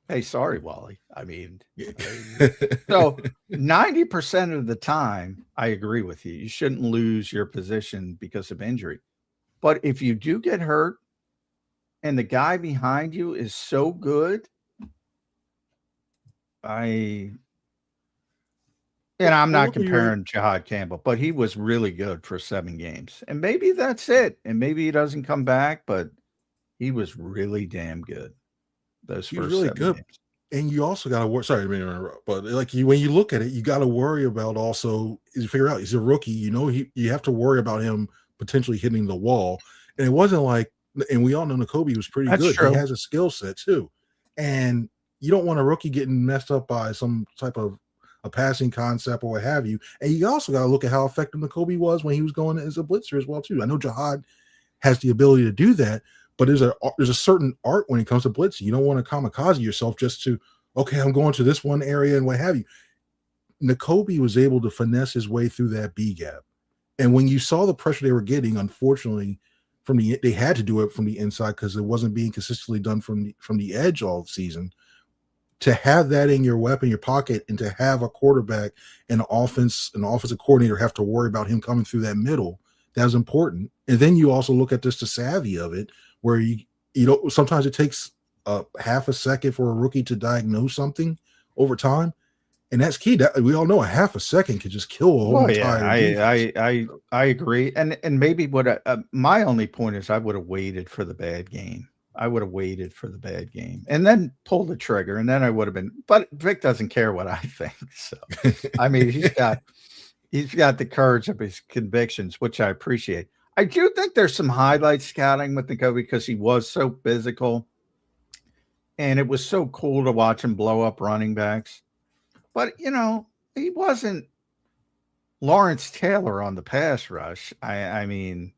hey, sorry, Wally. I mean, so 90% of the time, I agree with you. You shouldn't lose your position because of injury. But if you do get hurt and the guy behind you is so good, and I'm not comparing Jahad Campbell, but he was really good for 7 games. And maybe that's it. And maybe he doesn't come back, but he was really damn good. He was really good. Games. And you also got to worry. Sorry, but when you look at it, you got to worry about also is you figure out he's a rookie. You have to worry about him potentially hitting the wall. And it wasn't like, and we all know Nakobe was pretty good. True. He has a skill set too. And you don't want a rookie getting messed up by some type of a passing concept or what have you. And you also got to look at how effective Nakobe was when he was going as a blitzer as well too. I know Jahad has the ability to do that, but there's a certain art when it comes to blitzing. You don't want to kamikaze yourself just to, okay, I'm going to this one area and what have you. Nakobe was able to finesse his way through that B gap. And when you saw the pressure they were getting, unfortunately, they had to do it from the inside because it wasn't being consistently done from the edge all season. To have that in your weapon, your pocket, and to have a quarterback and an offensive coordinator have to worry about him coming through that middle, that was important. And then you also look at just the savvy of it, where sometimes it takes half a second for a rookie to diagnose something over time, and that's key. We all know a half a second could just kill a whole entire defense. I agree, and maybe what my only point is, I would have waited for the bad game. I would have waited for the bad game and then pulled the trigger, and then I would have been. But Vic doesn't care what I think. So, I mean, he's got the courage of his convictions, which I appreciate. I do think there's some highlight scouting with Nakobe because he was so physical, and it was so cool to watch him blow up running backs. But he wasn't Lawrence Taylor on the pass rush. I mean,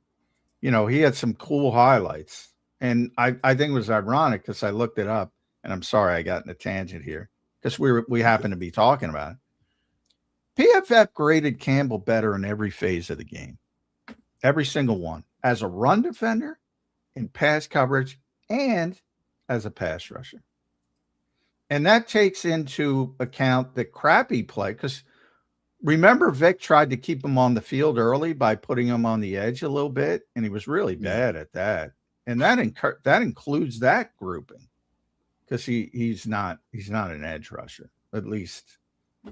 he had some cool highlights. And I think it was ironic because I looked it up, and I'm sorry I got in a tangent here because we happen to be talking about it. PFF graded Campbell better in every phase of the game, every single one, as a run defender, in pass coverage, and as a pass rusher. And that takes into account the crappy play, because remember Vic tried to keep him on the field early by putting him on the edge a little bit, and he was really bad at that. And that includes that grouping, because he's not an edge rusher, at least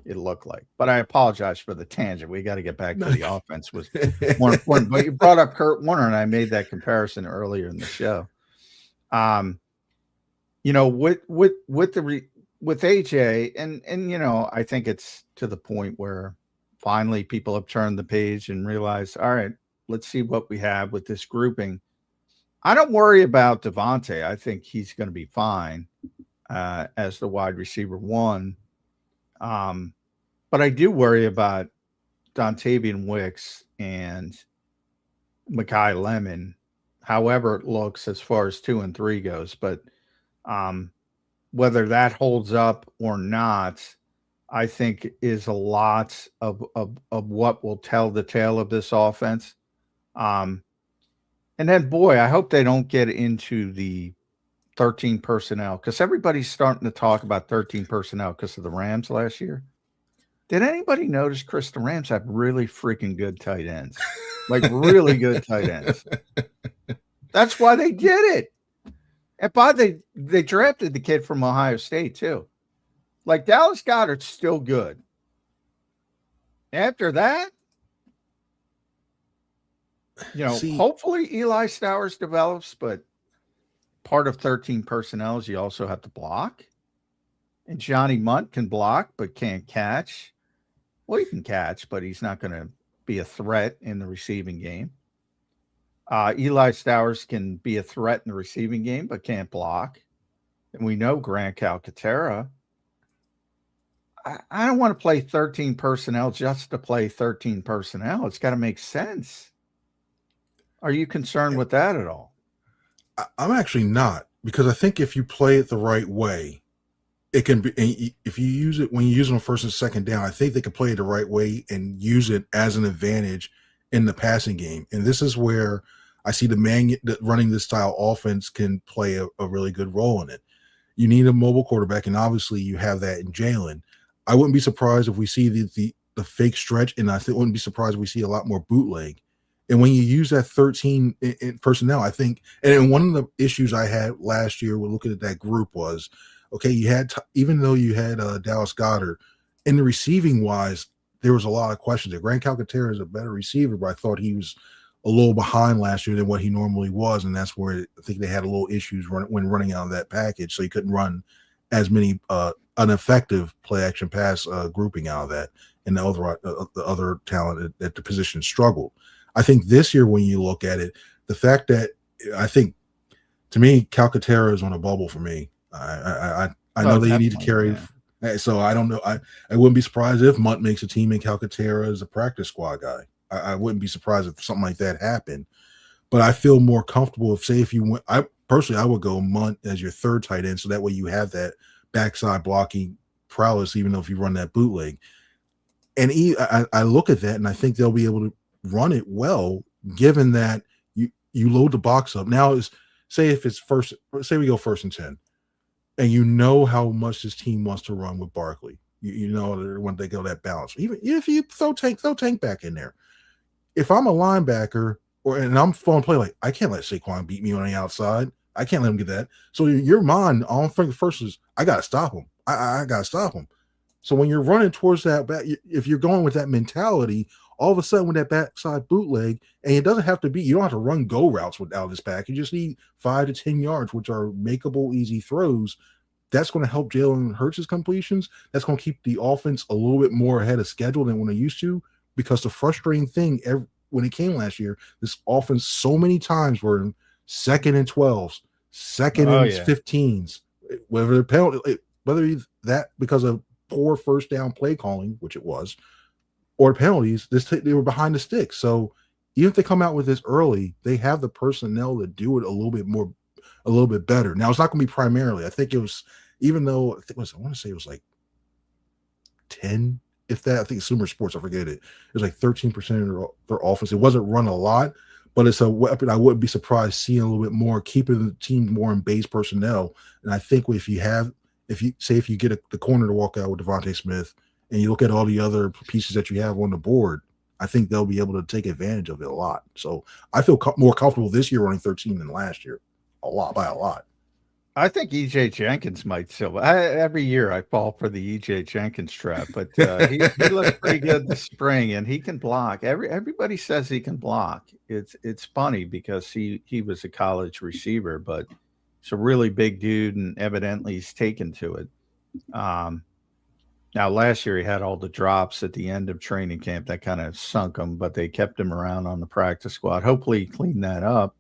it looked like. But I apologize for the tangent. We got to get back to the offense was more important. But you brought up Kurt Warner, and I made that comparison earlier in the show. With AJ, and I think it's to the point where finally people have turned the page and realized, all right, let's see what we have with this grouping. I don't worry about Devontae. I think he's going to be fine as the wide receiver one. But I do worry about Dontavian Wicks and Mekhi Lemon, however it looks as far as 2 and 3 goes. But whether that holds up or not, I think is a lot of what will tell the tale of this offense. And then, boy, I hope they don't get into the 13 personnel, because everybody's starting to talk about 13 personnel because of the Rams last year. Did anybody notice, Chris, the Rams have really freaking good tight ends? Like really good tight ends. That's why they did it. And they drafted the kid from Ohio State too. Like Dallas Goedert's still good. After that, hopefully Eli Stowers develops, but part of 13 personnel is you also have to block. And Johnny Munt can block but can't catch. Well, he can catch, but he's not going to be a threat in the receiving game. Eli Stowers can be a threat in the receiving game, but can't block. And we know Grant Calcaterra. I don't want to play 13 personnel just to play 13 personnel. It's got to make sense. Are you concerned with that at all? I'm actually not, because I think if you play it the right way, it can be, if you use it when you use it on first and second down, I think they can play it the right way and use it as an advantage in the passing game. And this is where I see that running this style offense can play a really good role in it. You need a mobile quarterback, and obviously you have that in Jalen. I wouldn't be surprised if we see the fake stretch, and I wouldn't be surprised if we see a lot more bootleg. And when you use that 13 in personnel, I think, and one of the issues I had last year with looking at that group was, okay, you had, even though you had Dallas Goedert, in the receiving wise, there was a lot of questions there. Grant Calcaterra is a better receiver, but I thought he was a little behind last year than what he normally was, and that's where I think they had a little issues when running out of that package, so he couldn't run as many ineffective play action pass grouping out of that, and the other talent at the position struggled. I think this year, when you look at it, the fact that I think, to me, Calcaterra is on a bubble for me. I know they need to carry. Yeah. So I don't know. I wouldn't be surprised if Munt makes a team and Calcaterra is a practice squad guy. I wouldn't be surprised if something like that happened. But I feel more comfortable if you went. I would go Munt as your third tight end, so that way you have that backside blocking prowess, even though if you run that bootleg. And I look at that and I think they'll be able to run it well, given that you load the box up. Now, say we go 1st and 10, and you know how much this team wants to run with Barkley. You know when they go that balance. Even if you throw Tank back in there. If I'm a linebacker and I'm falling play, like I can't let Saquon beat me on the outside. I can't let him get that. So your mind, all I'm thinking first is I gotta stop him. I gotta stop him. So when you're running towards that back, if you're going with that mentality, all of a sudden with that backside bootleg, and it doesn't have to be, you don't have to run go routes without this pack. You just need 5 to 10 yards, which are makeable, easy throws. That's going to help Jalen Hurts' completions. That's going to keep the offense a little bit more ahead of schedule than when they used to, because the frustrating thing when it came last year, this offense so many times were in 2nd and 12s, 2nd and 15s, whether that because of poor first down play calling, which it was, or penalties, they were behind the sticks. So even if they come out with this early, they have the personnel to do it a little bit better. Now, it's not going to be primarily. I think it was, even though I want to say it was like 10 if that. I think Sumer Sports, I forget it. It was like 13% of their offense. It wasn't run a lot, but it's a weapon. I wouldn't be surprised seeing a little bit more, keeping the team more in base personnel. And I think if you get the corner to walk out with Devontae Smith, and you look at all the other pieces that you have on the board, I think they'll be able to take advantage of it a lot. So I feel more comfortable this year running 13 than last year, by a lot. I think EJ Jenkins might still. Every year I fall for the EJ Jenkins trap, but he looked pretty good this spring, and he can block. Everybody says he can block. It's funny because he was a college receiver, but he's a really big dude, and evidently he's taken to it. Now last year he had all the drops at the end of training camp that kind of sunk him, but they kept him around on the practice squad. Hopefully he cleaned that up.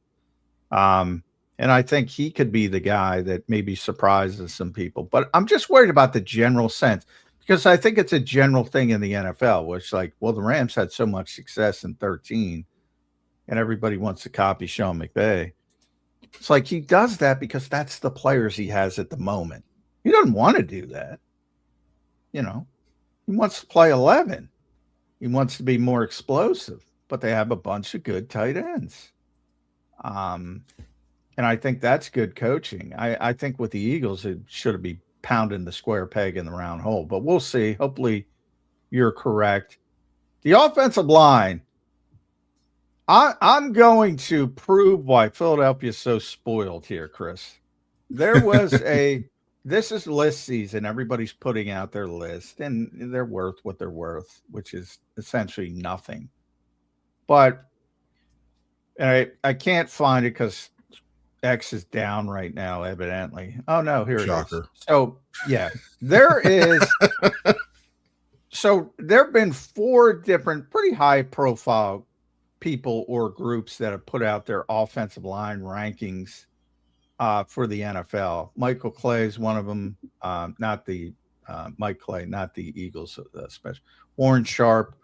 And I think he could be the guy that maybe surprises some people. But I'm just worried about the general sense, because I think it's a general thing in the NFL, which the Rams had so much success in 13, and everybody wants to copy Sean McVay. It's like he does that because that's the players he has at the moment. He doesn't want to do that. He wants to play 11. He wants to be more explosive, but they have a bunch of good tight ends. And I think that's good coaching. I think with the Eagles, it should be pounding the square peg in the round hole, but we'll see. Hopefully you're correct. The offensive line, I'm going to prove why Philadelphia is so spoiled here, Chris. There was this is list season. Everybody's putting out their list, and they're worth what they're worth, which is essentially nothing. But I can't find it because X is down right now, evidently. Oh, no, here Shocker. it is. So, yeah, there is. So there have been 4 different pretty high-profile people or groups that have put out their offensive line rankings for the NFL. Michael Clay is one of them, not the Mike Clay, not the Eagles special. Warren Sharp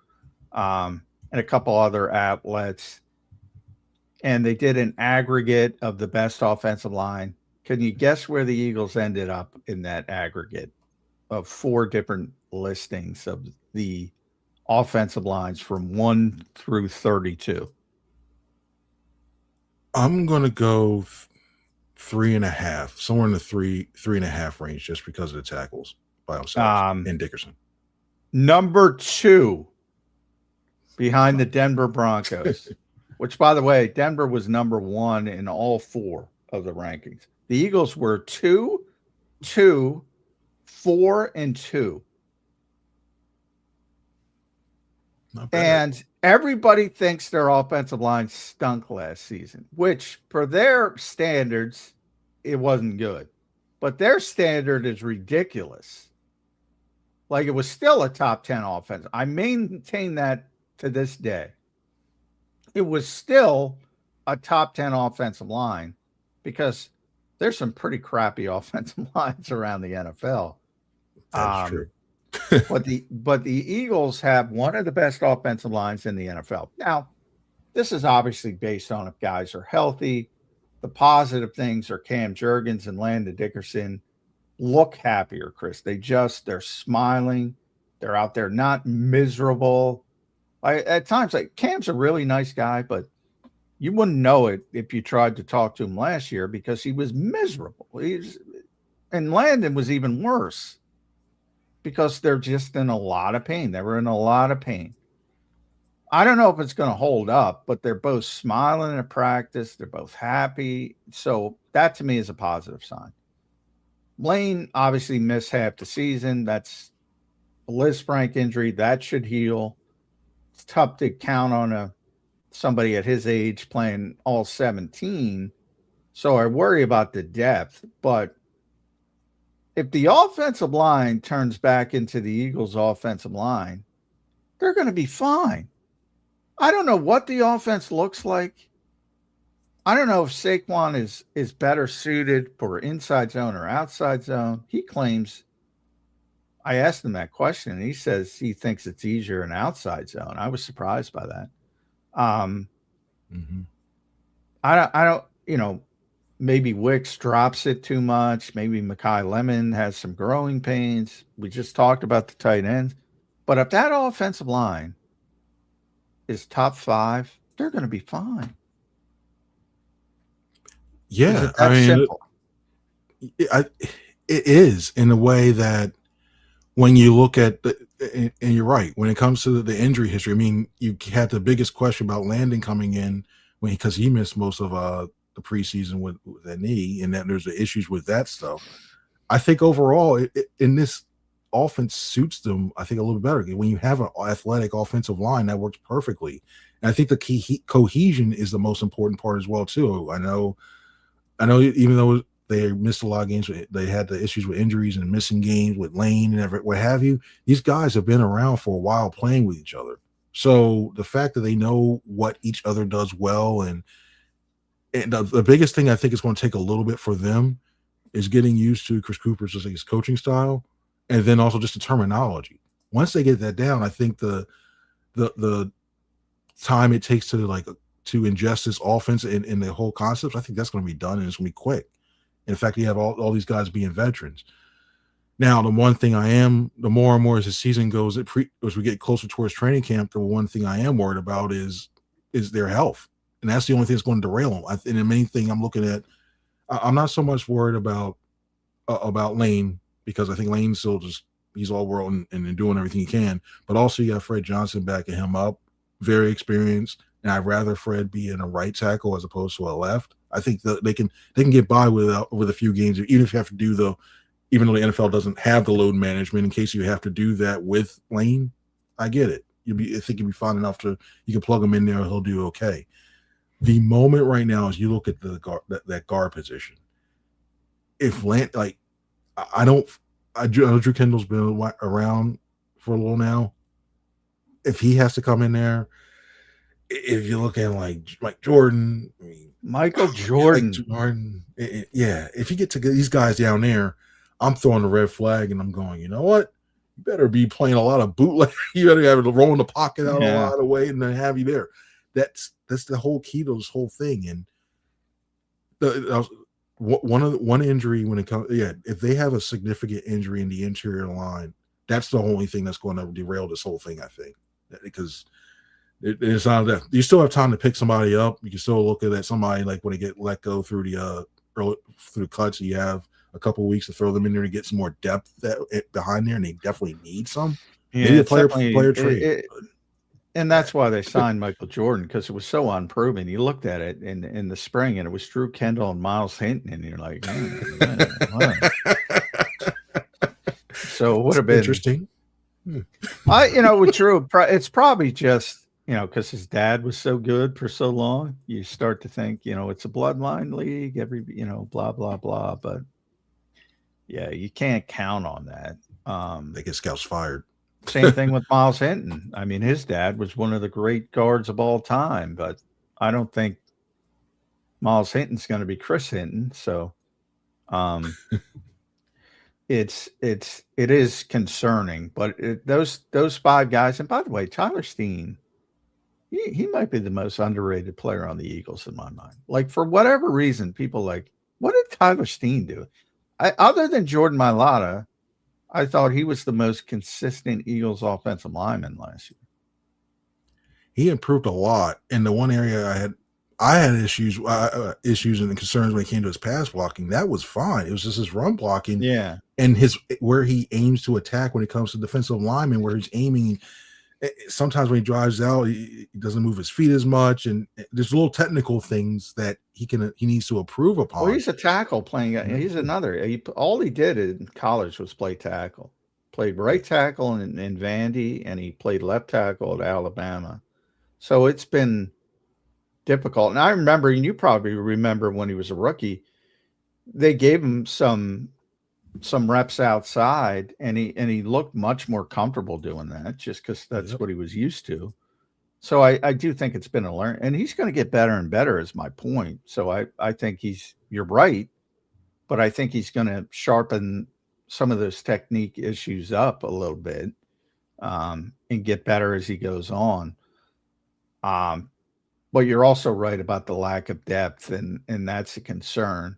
and a couple other outlets. And they did an aggregate of the best offensive line. Can you guess where the Eagles ended up in that aggregate of 4 different listings of the offensive lines from 1 through 32? I'm going to go 3.5, somewhere in the 3.5 range, just because of the tackles by themselves and Dickerson. Number 2 behind the Denver Broncos. Which, by the way, Denver was number 1 in all 4 of the rankings. The Eagles were 2, 2, 4, and 2. And everybody thinks their offensive line stunk last season, which for their standards, it wasn't good. But their standard is ridiculous. Like, it was still a top 10 offense. I maintain that to this day. It was still a top 10 offensive line because there's some pretty crappy offensive lines around the NFL. That's true. but the Eagles have one of the best offensive lines in the NFL. Now, this is obviously based on if guys are healthy. The positive things are Cam Jurgens and Landon Dickerson look happier, Chris. They're smiling. They're out there not miserable. At times, Cam's a really nice guy, but you wouldn't know it if you tried to talk to him last year because he was miserable. And Landon was even worse because they're just in a lot of pain. They were in a lot of pain. I don't know if it's going to hold up, but they're both smiling at practice. They're both happy. So that to me is a positive sign. Lane obviously missed half the season. That's a Liz Frank injury. That should heal. It's tough to count on somebody at his age playing all 17. So I worry about the depth. But if the offensive line turns back into the Eagles' offensive line, they're going to be fine. I don't know what the offense looks like. I don't know if Saquon is better suited for inside zone or outside zone. He claims, I asked him that question, and he says he thinks it's easier in outside zone. I was surprised by that. I don't, maybe Wicks drops it too much. Maybe Mekhi Lemon has some growing pains. We just talked about the tight ends. But if that offensive line is top 5, they're going to be fine. Yeah, I mean, simple? It is in a way that when you look at and you're right, when it comes to the injury history, I mean, you had the biggest question about Landon coming in because he missed most of the preseason with that knee, and that there's the issues with that stuff. I think overall, in this offense suits them, I think, a little better. When you have an athletic offensive line, that works perfectly. And I think the key cohesion is the most important part as well, too. I know, even though they missed a lot of games, they had the issues with injuries and missing games with Lane and what have you. These guys have been around for a while playing with each other. So the fact that they know what each other does well, and the biggest thing I think is going to take a little bit for them is getting used to Chris Cooper's his coaching style, and then also just the terminology. Once they get that down, I think the time it takes to ingest this offense and the whole concepts, I think that's going to be done, and it's going to be quick. In fact, you have all these guys being veterans. Now, the one thing the more and more as the season goes, as we get closer towards training camp, the one thing I am worried about is their health, and that's the only thing that's going to derail them. And the main thing I'm looking at, I'm not so much worried about Lane, because I think Lane's still he's all world and doing everything he can. But also you got Fred Johnson backing him up, very experienced, and I'd rather Fred be in a right tackle as opposed to a left. I think that they can get by with a few games, even if you have to do even though the NFL doesn't have the load management, in case you have to do that with Lane. I get it. I think you'll be fine enough you can plug him in there, he'll do okay. The moment right now is you look at that guard position. If Lane, I know Drew Kendall's been around for a little now. If he has to come in there, if you look at like Jordan, Michael Jordan, if you get to these guys down there, I'm throwing the red flag and I'm going, you know what? You better be playing a lot of bootleg. You better have it rolling the pocket out a lot of way and then have you there. That's the whole key to this whole thing. And one injury when it comes, if they have a significant injury in the interior line, that's the only thing that's going to derail this whole thing, I think, because it's not that you still have time to pick somebody up. You can still look at somebody when they get let go through the cuts. You have a couple of weeks to throw them in there to get some more depth behind there, and they definitely need some. Maybe a player trade. And that's why they signed Michael Jordan, because it was so unproven. You looked at it in the spring, and it was Drew Kendall and Miles Hinton, and you're like, so it would have been interesting. With Drew, it's probably just because his dad was so good for so long. You start to think, it's a bloodline league, blah blah blah. But yeah, you can't count on that. They get scouts fired. Same thing with Miles Hinton. I mean, his dad was one of the great guards of all time, but I don't think Miles Hinton's going to be Chris Hinton. So, it is concerning. But those 5 guys, and by the way, Tyler Steen, he might be the most underrated player on the Eagles in my mind. For whatever reason, people what did Tyler Steen do? Other than Jordan Mailata, I thought he was the most consistent Eagles offensive lineman last year. He improved a lot. In the one area I had issues and concerns when it came to his pass blocking. That was fine. It was just his run blocking. Yeah. And where he aims to attack when it comes to defensive linemen, where he's aiming. Sometimes when he drives out, he doesn't move his feet as much, and there's little technical things that he needs to improve upon. Well, he's a tackle playing. He's another. All he did in college was play tackle. Played right tackle in Vandy, and he played left tackle at Alabama. So it's been difficult. And I remember, and you probably remember when he was a rookie, they gave him some reps outside, and he looked much more comfortable doing that, just because that's what he was used to. So I do think it's been a learn, and he's going to get better and better, is my point. So I think you're right, but I think he's going to sharpen some of those technique issues up a little bit, and get better as he goes on. But you're also right about the lack of depth, and that's a concern.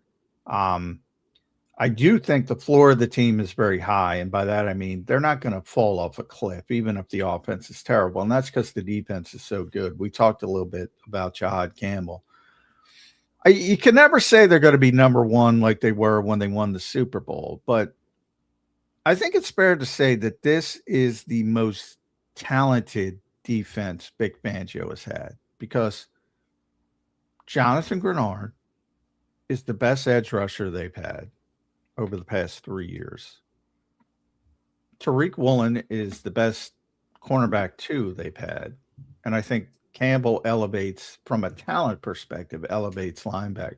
I do think the floor of the team is very high. And by that, I mean, they're not going to fall off a cliff, even if the offense is terrible. And that's because the defense is so good. We talked a little bit about JAKIB Campbell. You can never say they're going to be number one like they were when they won the Super Bowl. But I think it's fair to say that this is the most talented defense Vic Fangio has had, because Jonathan Grenard is the best edge rusher they've had over the past 3 years. Tariq Woolen is the best cornerback 2 they've had. And I think Campbell elevates, from a talent perspective, elevates linebacker.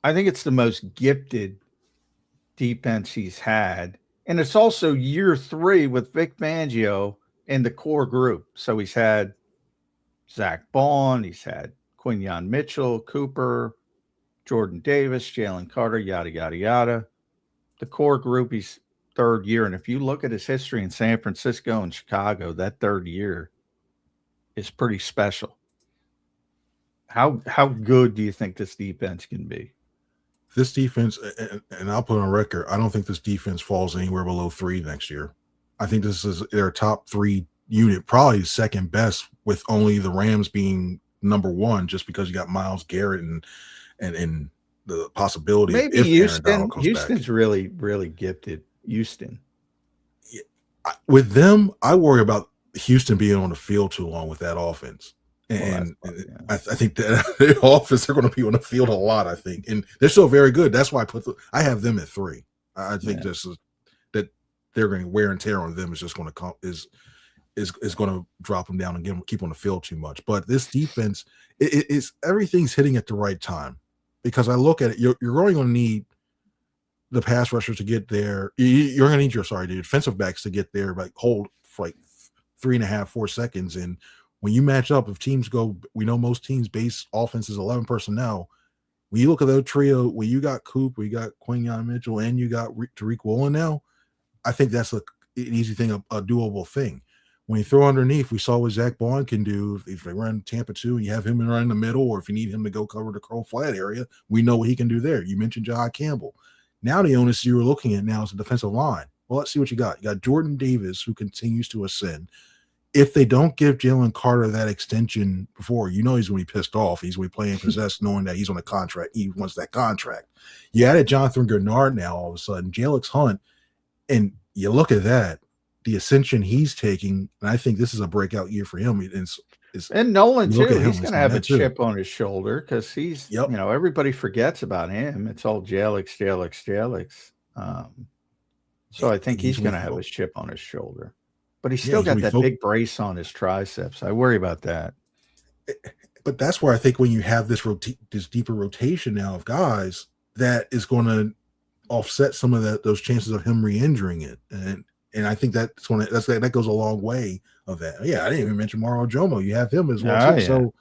I think it's the most gifted defense he's had. And it's also year 3 with Vic Fangio in the core group. So he's had Zach Bond, he's had Quinyon Mitchell, Cooper, Jordan Davis, Jalen Carter, yada, yada, yada. The core group, he's 3rd year. And if you look at his history in San Francisco and Chicago, that 3rd year is pretty special. How good do you think this defense can be? This defense, and I'll put on record, I don't think this defense falls anywhere below 3 next year. I think this is their top 3 unit, probably second best, with only the Rams being number 1, just because you got Myles Garrett and the possibility. Maybe if Houston's back. really gifted. Houston. Yeah, with them, I worry about Houston being on the field too long with that offense. And I think that their offense, they're going to be on the field a lot, I think. And they're still very good. That's why I have them at 3. I think that they're going to wear and tear on them is just going to come is going to drop them down and keep on the field too much. But this defense, it's everything's hitting at the right time, because I look at it, you're only going to need the pass rushers to get there. You're going to need the defensive backs to get there, like hold for like 3.5, 4 seconds. And when you match up, if teams go, we know most teams base offenses 11 personnel. When you look at that trio, where you got Coop, we got Quinyon Mitchell, and you got Tariq Woolen now, I think that's an easy thing, a doable thing. When you throw underneath, we saw what Zach Bond can do. If they run Tampa 2 and you have him run in the middle, or if you need him to go cover the Crow Flat area, we know what he can do there. You mentioned JAKIB Campbell. Now the onus you were looking at now is the defensive line. Well, let's see what you got. You got Jordan Davis, who continues to ascend. If they don't give Jalen Carter that extension before, you know he's going to be pissed off. He's going to be playing possessed, knowing that he's on a contract. He wants that contract. You added Jonathan Grenard now all of a sudden, Jalix Hunt, and you look at that, the ascension he's taking, and I think this is a breakout year for him. And Nolan, too. He's going to have a chip on his shoulder, because he's, everybody forgets about him. It's all Jalix. So I think he's going to have a chip on his shoulder. But he's still got that big brace on his triceps. I worry about that. But that's where I think when you have this deeper rotation now of guys, that is going to offset some of those chances of him re-injuring it. And I think that goes a long way of that. Yeah, I didn't even mention Mauro Jomo. You have him as well too. Yeah. So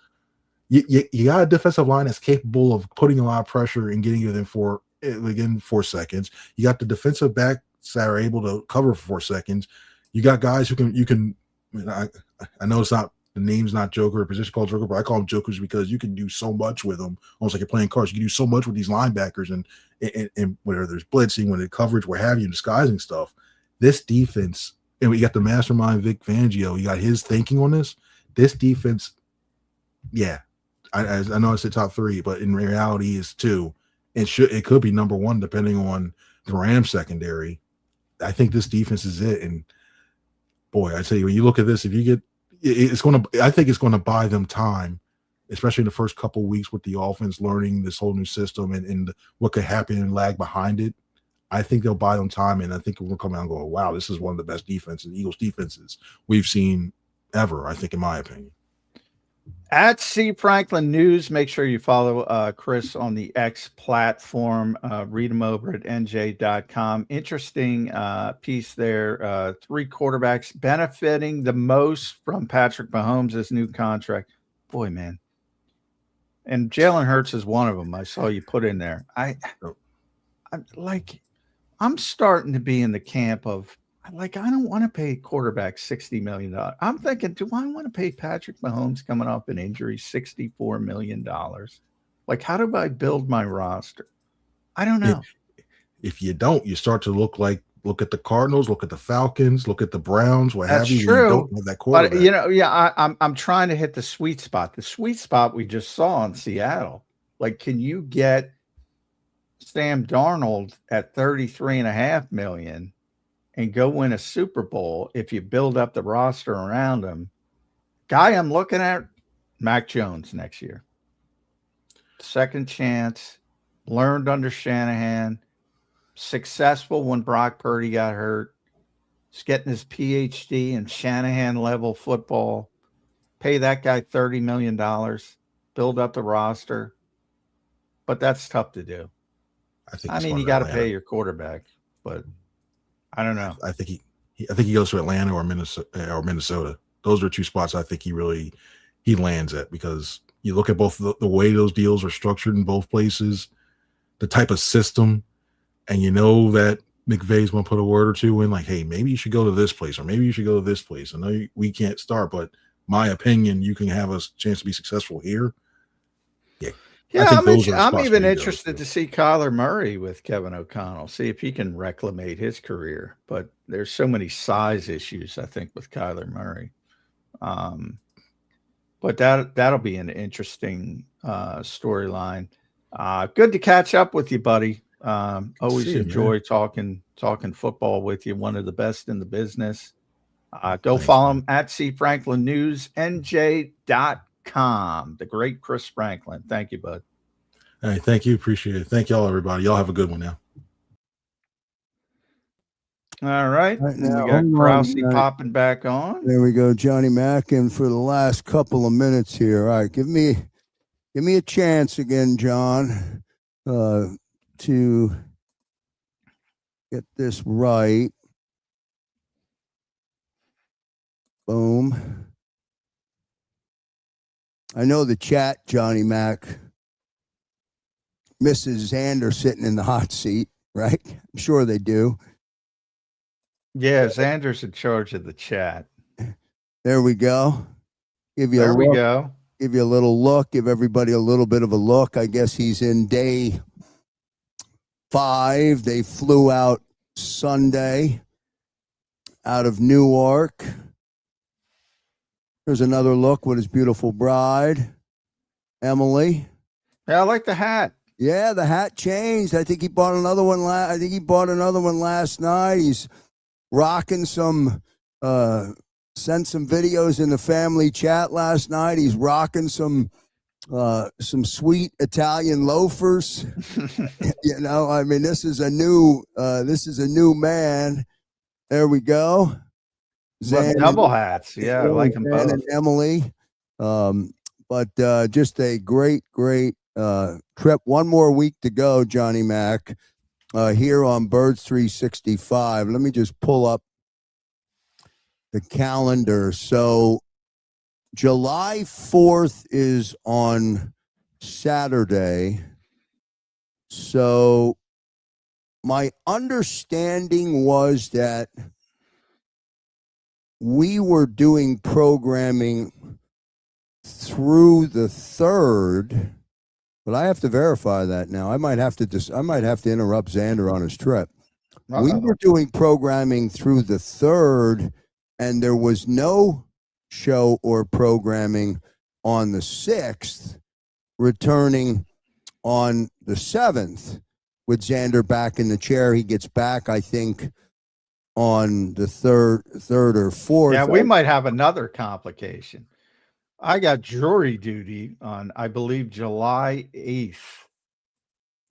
you got a defensive line that's capable of putting a lot of pressure and getting you within 4 seconds. You got the defensive backs that are able to cover for 4 seconds. You got guys who can. I know it's not, the name's not Joker, a position called Joker, but I call them Jokers because you can do so much with them, almost like you're playing cards. You can do so much with these linebackers, and whether there's blitzing, when the coverage, what have you, disguising stuff. This defense, and we got the mastermind Vic Fangio. You got his thinking on this. This defense, I know I said top 3, but in reality, is 2. It could be number 1 depending on the Rams secondary. I think this defense is it, and boy, I tell you, when you look at this, if you get, I think it's going to buy them time, especially in the first couple of weeks with the offense learning this whole new system and what could happen and lag behind it. I think they'll buy them time, and I think we'll come out and go, wow, this is one of the best defenses, Eagles defenses we've seen ever, I think, in my opinion. At C. Franklin News, make sure you follow Chris on the X platform. Read him over at nj.com. Interesting piece there. 3 quarterbacks benefiting the most from Patrick Mahomes' new contract. Boy, man. And Jalen Hurts is one of them. I saw you put in there. I'm starting to be in the camp of, I don't want to pay quarterback $60 million. I'm thinking, do I want to pay Patrick Mahomes coming off an injury $64 million? How do I build my roster? I don't know. If you don't, you start to look at the Cardinals, look at the Falcons, look at the Browns, what have you. True. You don't have that quarterback. But I'm trying to hit the sweet spot. The sweet spot we just saw in Seattle. Like, can you get Sam Darnold at $33.5 million and go win a Super Bowl if you build up the roster around him? Guy I'm looking at, Mac Jones next year. Second chance, learned under Shanahan, successful when Brock Purdy got hurt. He's getting his PhD in Shanahan level football. Pay that guy $30 million, build up the roster. But that's tough to do. I mean, you got to pay your quarterback, but I don't know. I think he goes to Atlanta or Minnesota. Those are two spots I think he lands at, because you look at both the way those deals are structured in both places, the type of system, and you know that McVay's going to put a word or two in, like, hey, maybe you should go to this place, or maybe you should go to this place. I know we can't start, but my opinion, you can have a chance to be successful here. Yeah, I'm even interested to see Kyler Murray with Kevin O'Connell, see if he can reclimate his career. But there's so many size issues, I think, with Kyler Murray. But that'll be an interesting storyline. Good to catch up with you, buddy. Always enjoy talking football with you. One of the best in the business. Go follow him at cfranklinnewsnj.com. The great Chris Franklin. Thank you, bud. All right, thank you. Appreciate it. Thank y'all, everybody. Y'all have a good one now. All right. Now, we got Krause popping back on. There we go, Johnny Mack. And for the last couple of minutes here, all right, give me a chance again, John, to get this right. Boom. I know the chat, Johnny Mack, Mrs. Zander sitting in the hot seat, right? I'm sure they do. Yeah, Zander's in charge of the chat. There we go. Give you we go. Give you a little look. Give everybody a little bit of a look. I guess he's in day 5. They flew out Sunday out of Newark. Here's another look with his beautiful bride, Emily. Yeah, I like the hat. Yeah, the hat changed. I think he bought another one. I think he bought another one last night. He's rocking some. Sent some videos in the family chat last night. He's rocking some sweet Italian loafers. You know, I mean, this is a new man. There we go. Double hats. Yeah, I like them both. And Emily. But just a great trip. One more week to go, Johnny Mack, here on Birds 365. Let me just pull up the calendar. So July 4th is on Saturday. So my understanding was that we were doing programming through the 3rd, but I have to verify that now. I might have to interrupt Zander on his trip. Uh-oh. We were doing programming through the 3rd, and there was no show or programming on the 6th, returning on the 7th with Zander back in the chair. He gets back, I think, on the third or 4th. Yeah, we might have another complication. I got jury duty on, I believe, July 8th.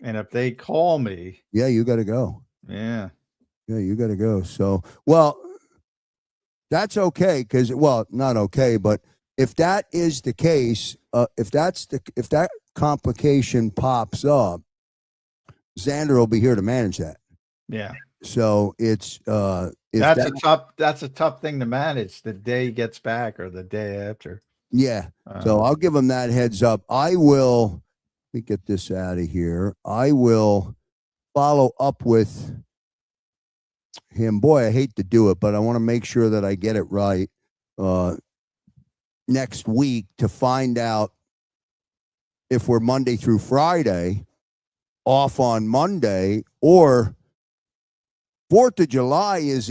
And if they call me. Yeah, you got to go. Yeah. Yeah, you got to go. So, well, that's okay, because, well, not okay, but if that is the case, if that complication pops up, Zander will be here to manage that. Yeah. So it's that's a tough thing to manage the day he gets back or the day after. Yeah. So I'll give him that heads up. Let me get this out of here. I will follow up with him. Boy, I hate to do it, but I want to make sure that I get it right next week to find out if we're Monday through Friday, off on Monday, or 4th of July is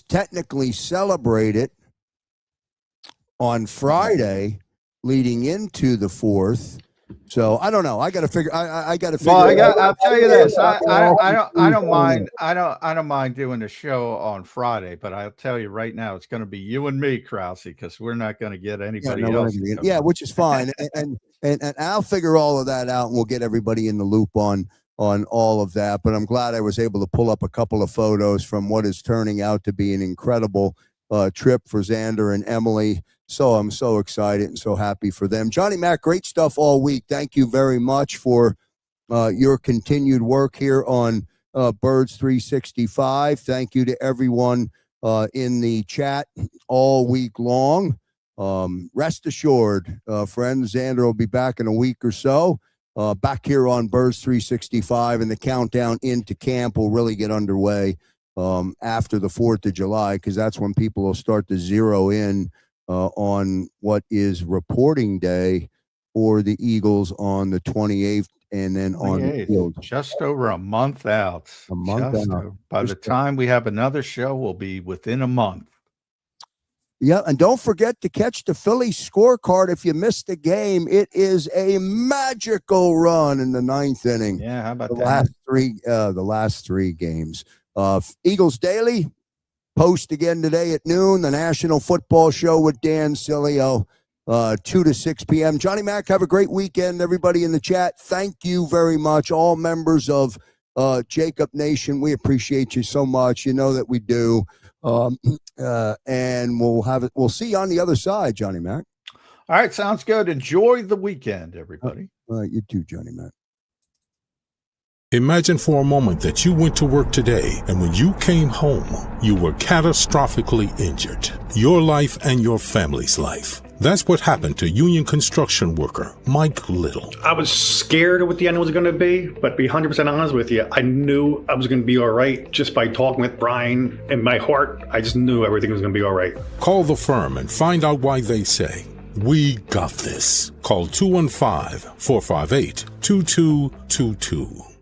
technically celebrated on Friday leading into the 4th. So I don't know. I got to figure. I got to figure. Well, I'll tell you this. I don't mind. I don't mind doing the show on Friday, but I'll tell you right now, it's going to be you and me, Krause, because we're not going to get anybody else. Which is fine. and I'll figure all of that out, and we'll get everybody in the loop on all of that. But I'm glad I was able to pull up a couple of photos from what is turning out to be an incredible trip for Zander and Emily. So I'm so excited and so happy for them. Johnny Mac, great stuff all week. Thank you very much for your continued work here on Birds 365. Thank you to everyone in the chat all week long. Rest assured, friends, Zander will be back in a week or so. Back here on Birds 365, and the countdown into camp will really get underway after the 4th of July, because that's when people will start to zero in on what is reporting day for the Eagles on the 28th, and then on the field. Just over a month out. By the time we have another show, we'll be within a month. Yeah, and don't forget to catch the Philly scorecard if you missed the game. It is a magical run in the 9th inning. Yeah, how about that? The last three games. Eagles Daily, post again today at noon. The National Football Show with Dan Cilio, 2 to 6 p.m. Johnny Mac, have a great weekend. Everybody in the chat, thank you very much. All members of JAKIB Nation, we appreciate you so much. You know that we do. And we'll see you on the other side, Johnny Mac. All right, sounds good. Enjoy the weekend, everybody. You too, Johnny Mac. Imagine for a moment that you went to work today, and when you came home, you were catastrophically injured. Your life and your family's life. That's what happened to union construction worker Mike Little. I was scared of what the end was going to be, but to be 100% honest with you, I knew I was going to be all right just by talking with Brian. In my heart, I just knew everything was going to be all right. Call the firm and find out why they say, "We got this." Call 215-458-2222.